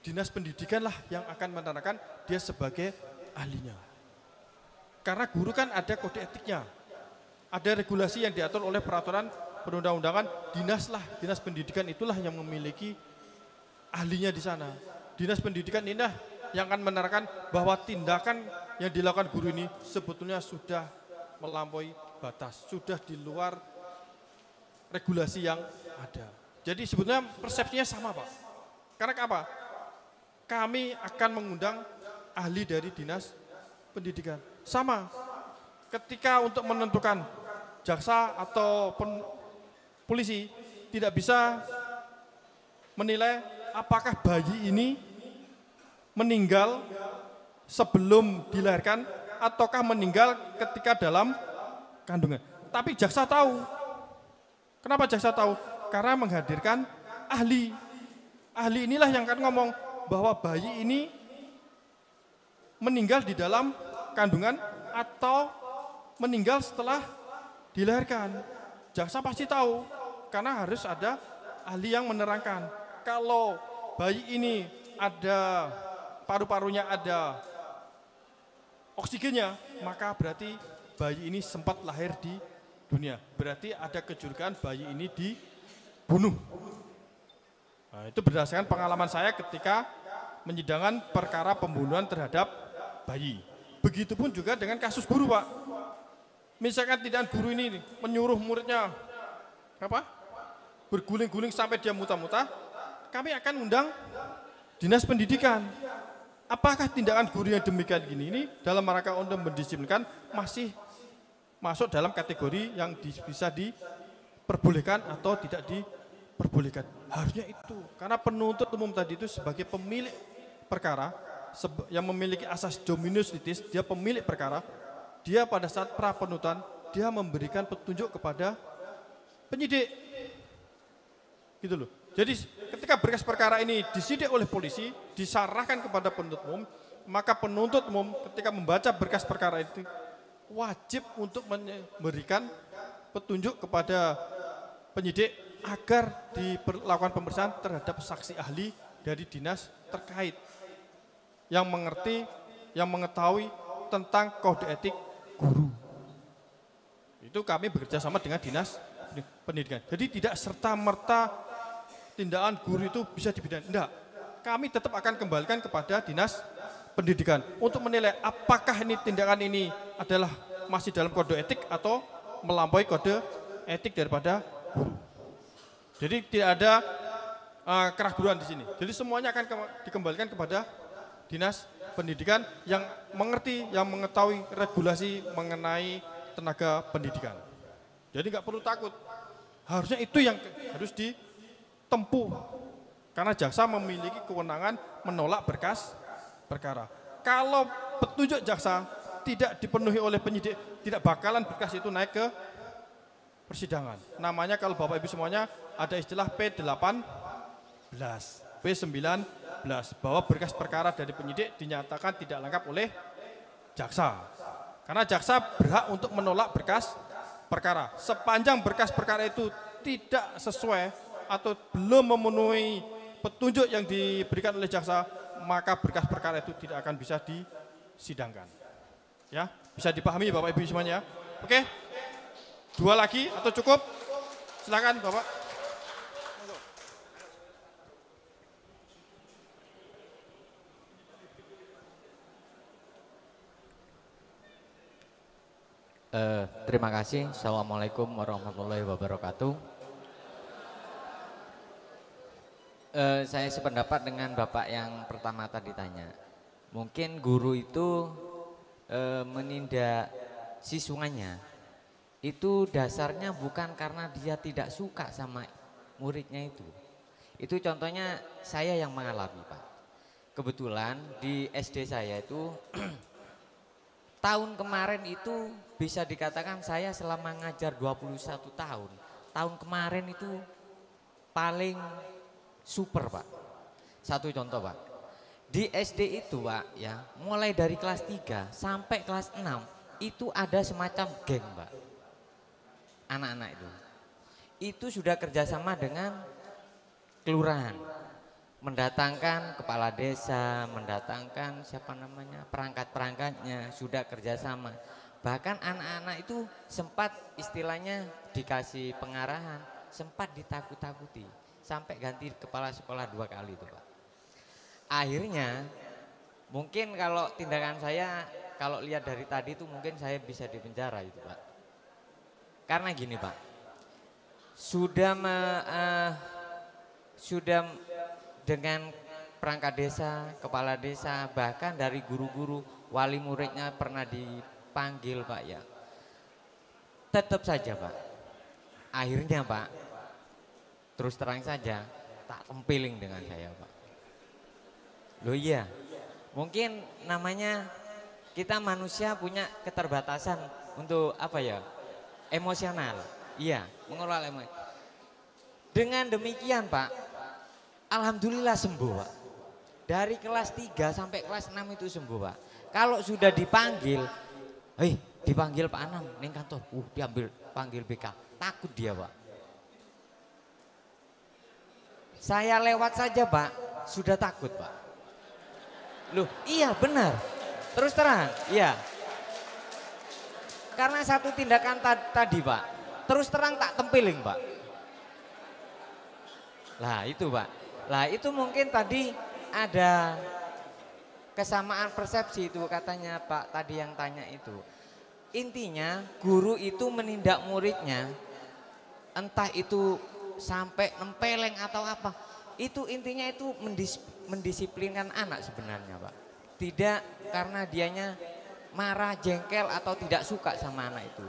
dinas pendidikan lah yang akan menerangkan dia sebagai ahlinya. Karena guru kan ada kode etiknya, ada regulasi yang diatur oleh peraturan perundang-undangan, dinas pendidikan itulah yang memiliki ahlinya di sana. Dinas pendidikan inilah yang akan menerangkan bahwa tindakan yang dilakukan guru ini sebetulnya sudah melampaui batas, sudah di luar regulasi yang ada. Jadi sebetulnya persepsinya sama, Pak. Karena apa? Kami akan mengundang ahli dari dinas pendidikan. Sama, ketika untuk menentukan jaksa atau polisi tidak bisa menilai apakah bayi ini meninggal sebelum dilahirkan ataukah meninggal ketika dalam kandungan. Tapi jaksa tahu. Kenapa jaksa tahu? Karena menghadirkan ahli. Ahli inilah yang akan ngomong bahwa bayi ini meninggal di dalam kandungan atau meninggal setelah dilahirkan. Jaksa pasti tahu karena harus ada ahli yang menerangkan. Kalau bayi ini ada paru-parunya ada oksigennya, maka berarti bayi ini sempat lahir di dunia. Berarti ada kecurigaan bayi ini dibunuh. Nah, itu berdasarkan pengalaman saya ketika menyidangkan perkara pembunuhan terhadap bayi. Begitupun juga dengan kasus guru, Pak. Misalkan tindakan guru ini menyuruh muridnya berguling-guling sampai dia muntah-muntah, kami akan undang dinas pendidikan. Apakah tindakan guru yang demikian gini ini dalam rangka untuk mendisiplinkan masih masuk dalam kategori yang bisa diperbolehkan atau tidak diperbolehkan? Harusnya itu, karena penuntut umum tadi itu sebagai pemilik perkara yang memiliki asas dominus litis, dia pemilik perkara, dia pada saat pra penuntutan dia memberikan petunjuk kepada penyidik, gitu loh. Jadi ketika berkas perkara ini disidik oleh polisi, disarahkan kepada penuntut umum, maka penuntut umum ketika membaca berkas perkara itu wajib untuk memberikan petunjuk kepada penyidik agar dilakukan pemeriksaan terhadap saksi ahli dari dinas terkait yang mengerti, yang mengetahui tentang kode etik guru. Itu kami bekerja sama dengan dinas pendidikan. Jadi tidak serta-merta tindakan guru itu bisa dipidana. Tidak, kami tetap akan kembalikan kepada dinas pendidikan untuk menilai apakah ini tindakan ini adalah masih dalam kode etik atau melampaui kode etik daripada guru. Jadi tidak ada keraguan di sini. Jadi semuanya akan dikembalikan kepada dinas pendidikan yang mengerti, yang mengetahui regulasi mengenai tenaga pendidikan. Jadi nggak perlu takut. Harusnya itu yang harus ditempuh. Karena jaksa memiliki kewenangan menolak berkas perkara. Kalau petunjuk jaksa tidak dipenuhi oleh penyidik, tidak bakalan berkas itu naik ke persidangan. Namanya kalau Bapak Ibu semuanya ada istilah P18, P19, bahwa berkas perkara dari penyidik dinyatakan tidak lengkap oleh jaksa. Karena jaksa berhak untuk menolak berkas perkara. Sepanjang berkas perkara itu tidak sesuai atau belum memenuhi petunjuk yang diberikan oleh jaksa, maka berkas perkara itu tidak akan bisa disidangkan. Ya, bisa dipahami Bapak Ibu semuanya. Oke? Dua lagi atau cukup? Silakan Bapak. Terima kasih. Assalamualaikum warahmatullahi wabarakatuh. Saya sependapat dengan Bapak yang pertama tadi tanya. Mungkin guru itu menindak siswanya itu dasarnya bukan karena dia tidak suka sama muridnya itu. Itu contohnya saya yang mengalami, Pak. Kebetulan di SD saya itu tahun kemarin itu bisa dikatakan saya selama ngajar 21 tahun. Tahun kemarin itu paling super Pak. Satu contoh Pak. Di SD itu Pak ya, mulai dari kelas 3 sampai kelas 6 itu ada semacam geng Pak. Anak-anak itu. Itu sudah kerjasama dengan kelurahan. Mendatangkan kepala desa, mendatangkan siapa namanya, perangkat-perangkatnya, sudah kerjasama. Bahkan anak-anak itu sempat istilahnya dikasih pengarahan, sempat ditakut-takuti, sampai ganti kepala sekolah 2 kali itu Pak. Akhirnya mungkin kalau tindakan saya, kalau lihat dari tadi itu mungkin saya bisa dipenjara itu Pak. Karena gini Pak, sudah dengan perangkat desa, kepala desa, bahkan dari guru-guru, wali muridnya pernah dipanggil Pak ya. Tetap saja Pak, akhirnya Pak, terus terang saja, tak tempiling dengan saya Pak. Loh iya, mungkin namanya kita manusia punya keterbatasan untuk apa ya, emosional. Iya, mengelola emosi. Dengan demikian Pak, alhamdulillah sembuh Pak. Dari kelas 3 sampai kelas 6 itu sembuh Pak. Kalau sudah dipanggil, dipanggil Pak Anam ning kantor, diambil panggil BK, takut dia Pak. Saya lewat saja Pak, sudah takut Pak. Loh iya benar, terus terang, iya. Karena satu tindakan tadi Pak, terus terang tak tempiling Pak. Lah itu Pak, lah itu mungkin tadi ada kesamaan persepsi itu katanya Pak tadi yang tanya itu. Intinya guru itu menindak muridnya, entah itu sampai nempeleng atau apa, itu intinya itu mendisiplinkan anak sebenarnya Pak. Tidak karena dianya marah, jengkel atau tidak suka sama anak itu.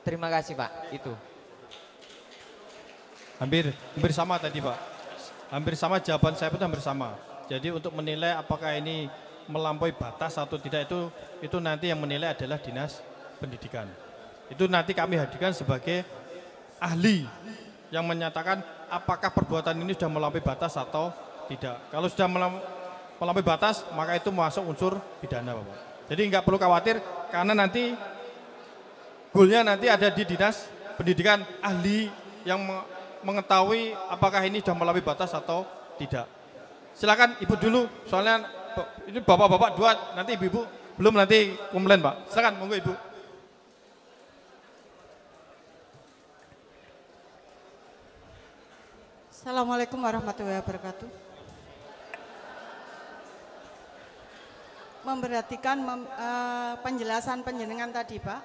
Terima kasih Pak, itu. Hampir sama tadi Pak. Hampir sama, jawaban saya pun hampir sama. Jadi untuk menilai apakah ini melampaui batas atau tidak itu nanti yang menilai adalah Dinas Pendidikan. Itu nanti kami hadirkan sebagai ahli yang menyatakan apakah perbuatan ini sudah melampaui batas atau tidak. Kalau sudah melampaui batas maka itu masuk unsur pidana Bapak. Jadi nggak perlu khawatir karena nanti goalnya nanti ada di Dinas Pendidikan, ahli yang mengetahui apakah ini sudah melampaui batas atau tidak. Silakan Ibu dulu, soalnya ini bapak-bapak dua, nanti ibu-ibu belum nanti komplain Pak. Silakan, monggo Ibu. Assalamualaikum warahmatullahi wabarakatuh. Memperhatikan penjelasan penjenengan tadi Pak,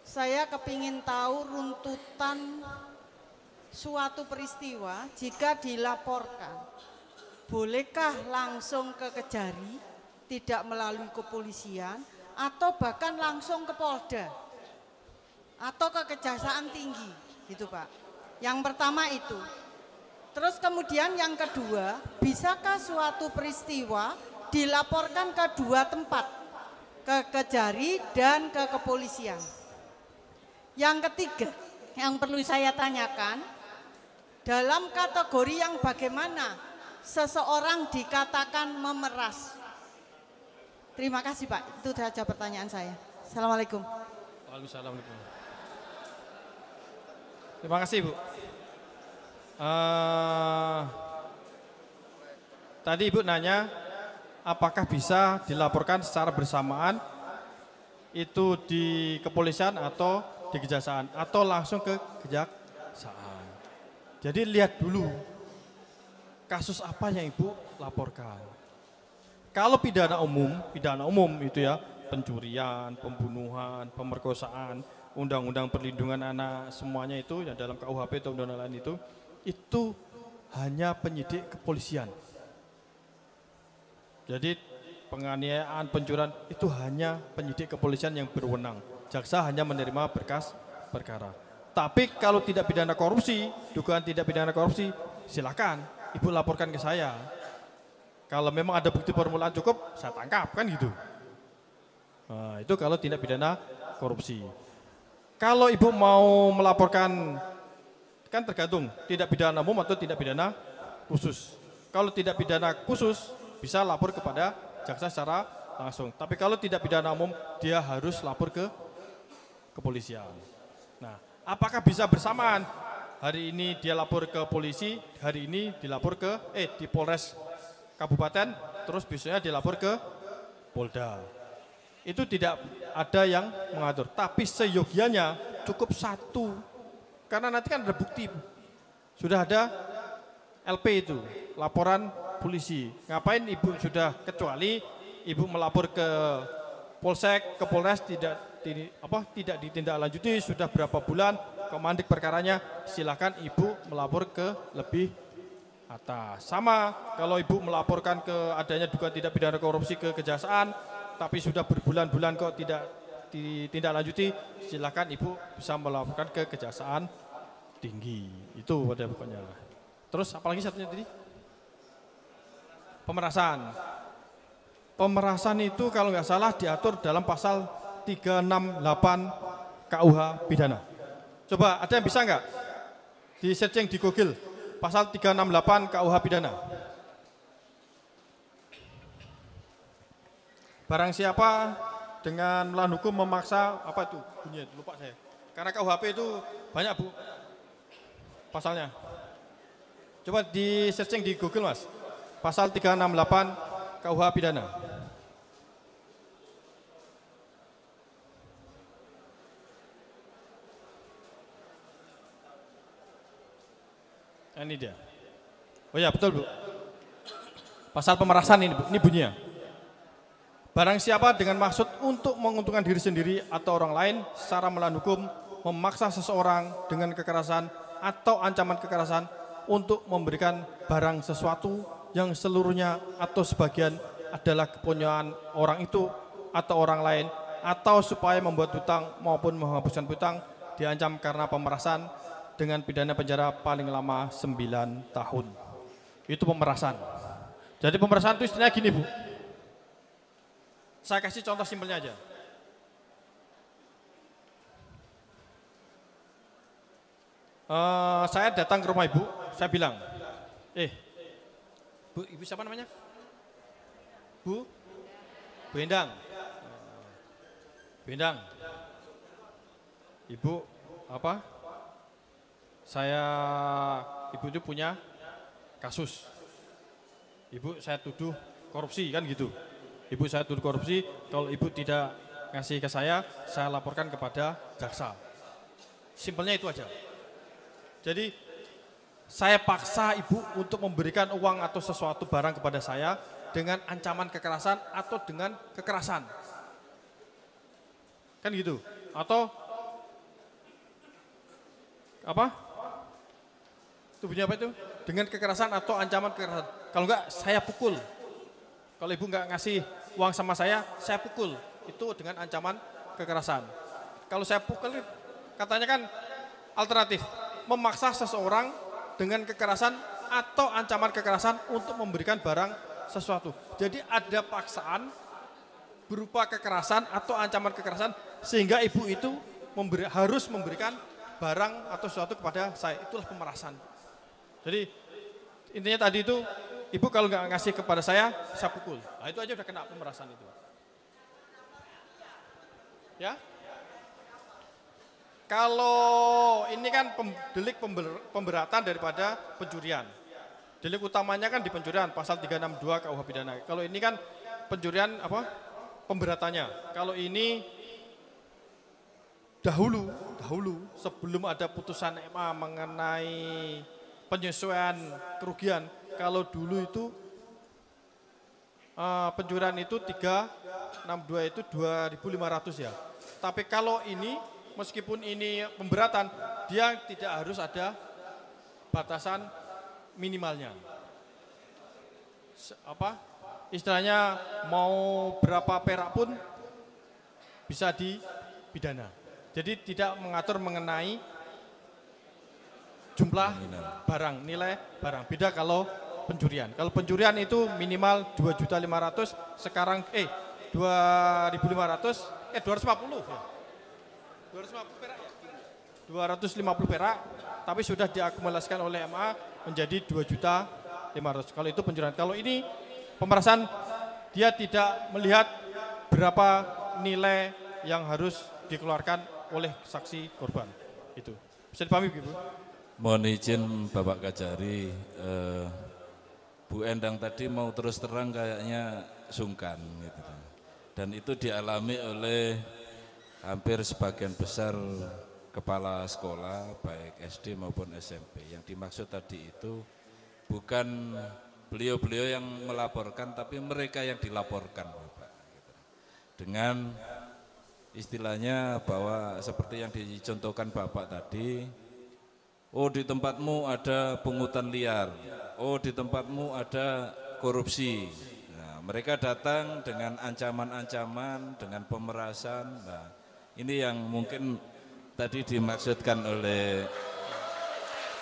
saya kepingin tahu runtutan suatu peristiwa jika dilaporkan, bolehkah langsung ke Kejari, tidak melalui kepolisian, atau bahkan langsung ke Polda, atau ke Kejaksaan Tinggi, gitu Pak. Yang pertama itu. Terus kemudian yang kedua, bisakah suatu peristiwa dilaporkan ke 2 tempat, ke Kejari dan ke kepolisian? Yang ketiga, yang perlu saya tanyakan, dalam kategori yang bagaimana seseorang dikatakan memeras? Terima kasih Pak, itu saja pertanyaan saya. Assalamualaikum. Waalaikumsalam. Terima kasih Bu. Tadi Ibu nanya apakah bisa dilaporkan secara bersamaan itu di kepolisian atau di kejaksaan atau langsung ke kejaksaan. Jadi lihat dulu kasus apa yang Ibu laporkan. Kalau pidana umum itu ya, pencurian, pembunuhan, pemerkosaan, undang-undang perlindungan anak, semuanya itu yang dalam KUHP atau undang-undang lain itu hanya penyidik kepolisian. Jadi penganiayaan, pencurian itu hanya penyidik kepolisian yang berwenang. Jaksa hanya menerima berkas perkara. Tapi kalau tidak pidana korupsi, dugaan tidak pidana korupsi, silakan Ibu laporkan ke saya. Kalau memang ada bukti permulaan cukup, saya tangkap kan gitu. Nah, itu kalau tindak pidana korupsi. Kalau Ibu mau melaporkan, kan tergantung tindak pidana umum atau tindak pidana khusus. Kalau tindak pidana khusus bisa lapor kepada jaksa secara langsung. Tapi kalau tidak pidana umum, dia harus lapor ke kepolisian. Nah, apakah bisa bersamaan? Hari ini dia lapor ke polisi, hari ini dilapor ke di Polres Kabupaten, terus besoknya dilapor ke Polda. Itu tidak ada yang mengatur. Tapi seyogianya cukup satu. Karena nanti kan ada bukti. Sudah ada LP itu, laporan polisi. Ngapain Ibu sudah, kecuali Ibu melapor ke Polsek, ke Polres tidak ditindaklanjuti, sudah berapa bulan komandik perkaranya, silakan Ibu melapor ke lebih atas. Sama kalau Ibu melaporkan ke adanya dugaan tindak pidana korupsi ke kejaksaan, tapi sudah berbulan-bulan kok tidak ditindaklanjuti, silakan Ibu bisa melaporkan ke kejaksaan tinggi. Itu pada pokoknya. Terus apalagi satunya tadi? Pemerasan. Pemerasan itu kalau nggak salah diatur dalam pasal 368 KUH pidana. Coba ada yang bisa nggak di searching di Google pasal 368 KUH pidana. Barang siapa dengan melawan hukum memaksa, apa itu bunyinya, lupa saya. Karena KUHP itu banyak Bu pasalnya. Coba di searching di Google Mas. Pasal 368 KUH pidana. Ini dia. Oh ya betul Bu. Pasal pemerasan ini Bu, ini bunyinya. Barang siapa dengan maksud untuk menguntungkan diri sendiri atau orang lain secara melawan hukum memaksa seseorang dengan kekerasan atau ancaman kekerasan untuk memberikan barang sesuatu yang seluruhnya atau sebagian adalah kepunyaan orang itu atau orang lain, atau supaya membuat hutang maupun menghapuskan hutang, diancam karena pemerasan dengan pidana penjara paling lama 9 tahun. Itu pemerasan. Jadi pemerasan itu istilahnya gini Bu. Saya kasih contoh simpelnya aja. Saya datang ke rumah Ibu, saya bilang, Bu, Ibu siapa namanya? Bu Endang. Bu Endang. Ibu apa? Ibu itu punya kasus. Ibu saya tuduh korupsi kan gitu. Ibu saya tuduh korupsi, kalau Ibu tidak ngasih ke saya laporkan kepada jaksa. Simpelnya itu aja. Jadi saya paksa Ibu untuk memberikan uang atau sesuatu barang kepada saya dengan ancaman kekerasan atau dengan kekerasan. Kan gitu. Atau apa? Itu bunyi apa itu? Dengan kekerasan atau ancaman kekerasan. Kalau enggak saya pukul. Kalau Ibu enggak ngasih uang sama saya pukul. Itu dengan ancaman kekerasan. Kalau saya pukul, katanya kan alternatif. Memaksa seseorang dengan kekerasan atau ancaman kekerasan untuk memberikan barang sesuatu. Jadi ada paksaan berupa kekerasan atau ancaman kekerasan sehingga Ibu itu harus memberikan barang atau sesuatu kepada saya. Itulah pemerasan. Jadi intinya tadi itu, Ibu kalau nggak ngasih kepada saya pukul. Nah itu aja udah kena pemerasan itu. Ya. Kalau ini kan delik pemberatan daripada pencurian. Delik utamanya kan di pencurian, pasal 362 KUH pidana. Kalau ini kan pencurian apa? Pemberatannya. Kalau ini dahulu sebelum ada putusan MA mengenai penyesuaian kerugian, kalau dulu itu pencurian itu 362 itu 2.500 ya. Tapi kalau ini meskipun ini pemberatan, dia tidak harus ada batasan minimalnya. Istilahnya mau berapa perak pun bisa dipidana. Jadi tidak mengatur mengenai jumlah barang, nilai barang. Beda kalau pencurian. Kalau pencurian itu minimal 2.500.000, sekarang 2.500, 250 ya. 250 perak ya. 250 perak, tapi sudah diakumulasikan oleh MA menjadi 2.500.000. Kalau itu pencurian. Kalau ini pemerasan, dia tidak melihat berapa nilai yang harus dikeluarkan oleh saksi korban. Itu bisa dipahami, Bu? Mohon izin Bapak Kajari, Bu Endang tadi mau terus terang kayaknya sungkan gitu. Dan itu dialami oleh hampir sebagian besar kepala sekolah baik SD maupun SMP. Yang dimaksud tadi itu bukan beliau-beliau yang melaporkan, tapi mereka yang dilaporkan, Bapak. Dengan istilahnya bahwa seperti yang dicontohkan Bapak tadi, oh di tempatmu ada pungutan liar, oh di tempatmu ada korupsi. Nah, mereka datang dengan ancaman-ancaman, dengan pemerasan. Nah, ini yang mungkin tadi dimaksudkan oleh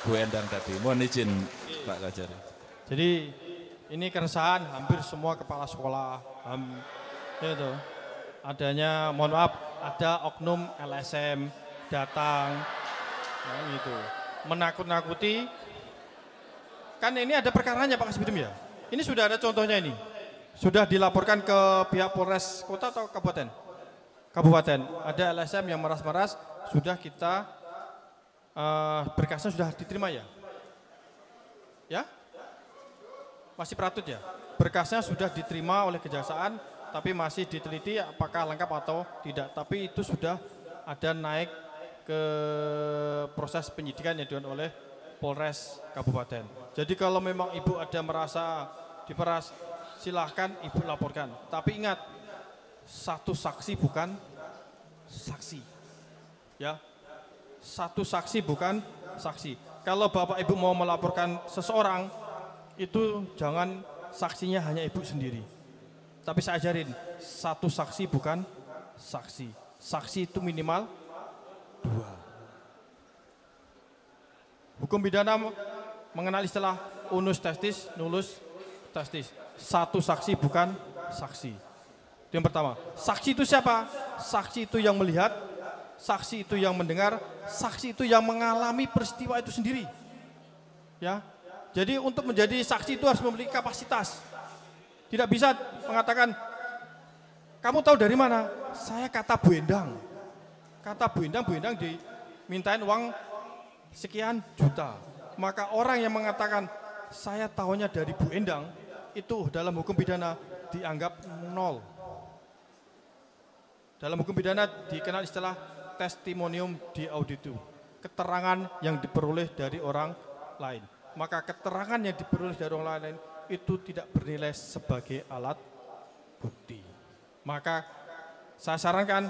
Bu Endang tadi. Mohon izin Pak Kajari. Jadi ini keresahan hampir semua kepala sekolah. Itu adanya, mohon maaf, ada oknum LSM datang, nah, gitu, menakut-nakuti. Kan ini ada perkaranya Pak Kasbidum ya. Ini sudah ada contohnya ini. Sudah dilaporkan ke pihak Polres Kota atau Kabupaten? Kabupaten. Ada LSM yang meras-meras, sudah kita berkasnya sudah diterima ya? Ya? Masih peratut ya? Berkasnya sudah diterima oleh kejaksaan, tapi masih diteliti apakah lengkap atau tidak. Tapi itu sudah ada naik ke proses penyidikan yang dilakukan oleh Polres Kabupaten. Jadi kalau memang Ibu ada merasa diperas, silahkan Ibu laporkan. Tapi ingat, satu saksi bukan saksi. Ya, satu saksi bukan saksi. Kalau Bapak Ibu mau melaporkan seseorang, itu jangan saksinya hanya Ibu sendiri. Tapi saya ajarin, satu saksi bukan saksi. Saksi itu minimal 2. Hukum pidana mengenal istilah unus testis, nullus testis. Satu saksi bukan saksi. Itu yang pertama. Saksi itu siapa? Saksi itu yang melihat, saksi itu yang mendengar, saksi itu yang mengalami peristiwa itu sendiri. Ya. Jadi untuk menjadi saksi itu harus memiliki kapasitas. Tidak bisa mengatakan, kamu tahu dari mana? Saya kata Bu Endang. Kata Bu Endang dimintain uang sekian juta. Maka orang yang mengatakan, saya tahunya dari Bu Endang, itu dalam hukum pidana dianggap nol. Dalam hukum pidana dikenal istilah testimonium di auditu. Keterangan yang diperoleh dari orang lain. Maka keterangan yang diperoleh dari orang lain itu tidak bernilai sebagai alat bukti. Maka saya sarankan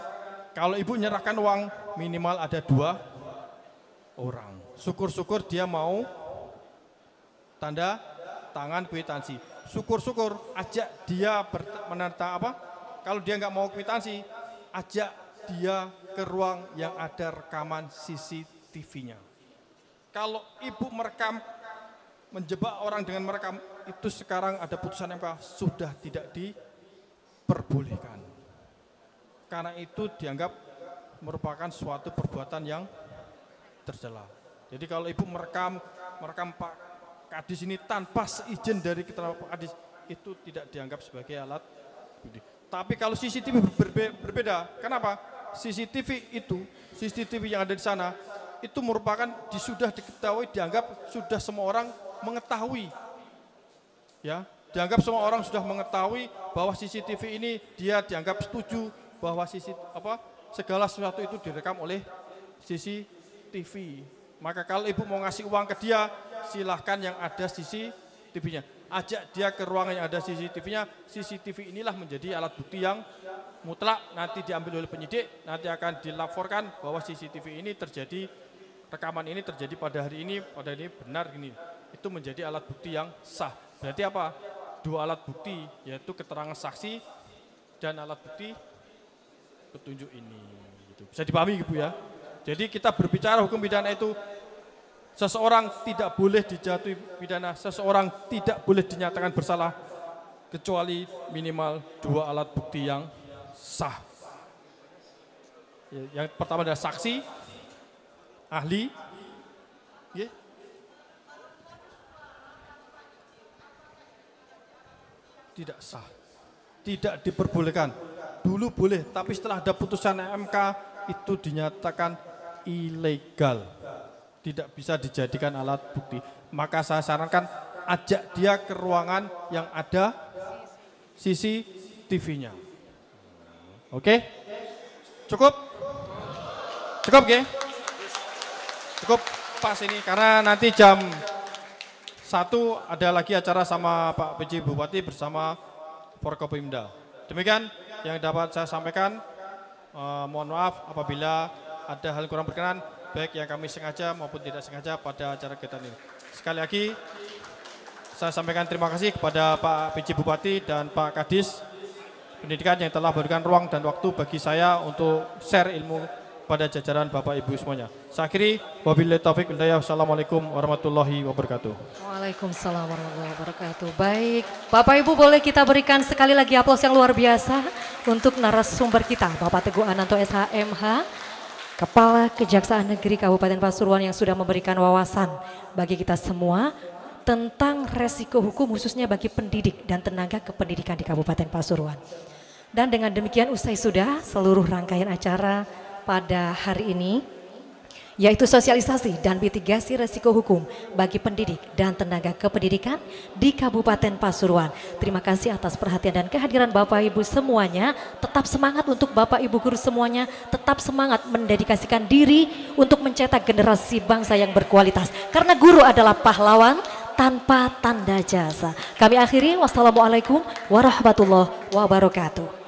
kalau Ibu nyerahkan uang minimal ada 2 orang. Syukur-syukur dia mau tanda tangan kwitansi. Syukur-syukur ajak dia kalau dia nggak mau kwitansi, ajak dia ke ruang yang ada rekaman CCTV-nya. Kalau Ibu merekam, menjebak orang dengan merekam, itu sekarang ada putusan MK sudah tidak diperbolehkan. Karena itu dianggap merupakan suatu perbuatan yang tercela. Jadi kalau Ibu merekam Pak Kadis ini tanpa seizin dari keterangan Pak Kadis, itu tidak dianggap sebagai alat bukti. Tapi kalau CCTV berbeda. Kenapa? CCTV yang ada di sana itu merupakan sudah diketahui, dianggap sudah semua orang mengetahui. Ya, dianggap semua orang sudah mengetahui bahwa CCTV ini dia dianggap setuju bahwa segala sesuatu itu direkam oleh CCTV. Maka kalau Ibu mau ngasih uang ke dia, silahkan yang ada CCTV-nya. Ajak dia ke ruangan yang ada CCTV-nya. CCTV inilah menjadi alat bukti yang mutlak, nanti diambil oleh penyidik, nanti akan dilaporkan bahwa CCTV ini terjadi, rekaman ini terjadi pada hari ini benar ini. Itu menjadi alat bukti yang sah. Berarti apa? 2 alat bukti, yaitu keterangan saksi dan alat bukti petunjuk ini. Gitu. Bisa dipahami Ibu ya? Jadi kita berbicara hukum pidana itu, seseorang tidak boleh dijatuhi pidana, seseorang tidak boleh dinyatakan bersalah kecuali minimal 2 alat bukti yang sah. Yang pertama adalah saksi, ahli, tidak sah, tidak diperbolehkan. Dulu boleh, tapi setelah ada putusan MK itu dinyatakan ilegal, tidak bisa dijadikan alat bukti. Maka saya sarankan ajak dia ke ruangan yang ada CCTV-nya. Oke? Cukup? Cukup, oke? Cukup pas ini, karena nanti jam 1 ada lagi acara sama Pak PJ Bupati bersama Forkopimda. Demikian yang dapat saya sampaikan. Mohon maaf apabila ada hal kurang berkenan, baik yang kami sengaja maupun tidak sengaja pada acara kegiatan ini. Sekali lagi, saya sampaikan terima kasih kepada Pak PJ Bupati dan Pak Kadis Pendidikan yang telah memberikan ruang dan waktu bagi saya untuk share ilmu pada jajaran Bapak Ibu semuanya. Saya akhiri, wabillahi taufiq wal hidayah. Wassalamualaikum warahmatullahi wabarakatuh. Waalaikumsalam warahmatullahi wabarakatuh. Baik, Bapak Ibu boleh kita berikan sekali lagi aplaus yang luar biasa untuk narasumber kita, Bapak Teguh Ananto SHMH, Kepala Kejaksaan Negeri Kabupaten Pasuruan yang sudah memberikan wawasan bagi kita semua tentang resiko hukum khususnya bagi pendidik dan tenaga kependidikan di Kabupaten Pasuruan. Dan dengan demikian usai sudah seluruh rangkaian acara pada hari ini, yaitu sosialisasi dan mitigasi resiko hukum bagi pendidik dan tenaga kependidikan di Kabupaten Pasuruan. Terima kasih atas perhatian dan kehadiran Bapak Ibu semuanya. Tetap semangat untuk Bapak Ibu guru semuanya, tetap semangat mendedikasikan diri untuk mencetak generasi bangsa yang berkualitas. Karena guru adalah pahlawan tanpa tanda jasa. Kami akhiri, wassalamualaikum warahmatullahi wabarakatuh.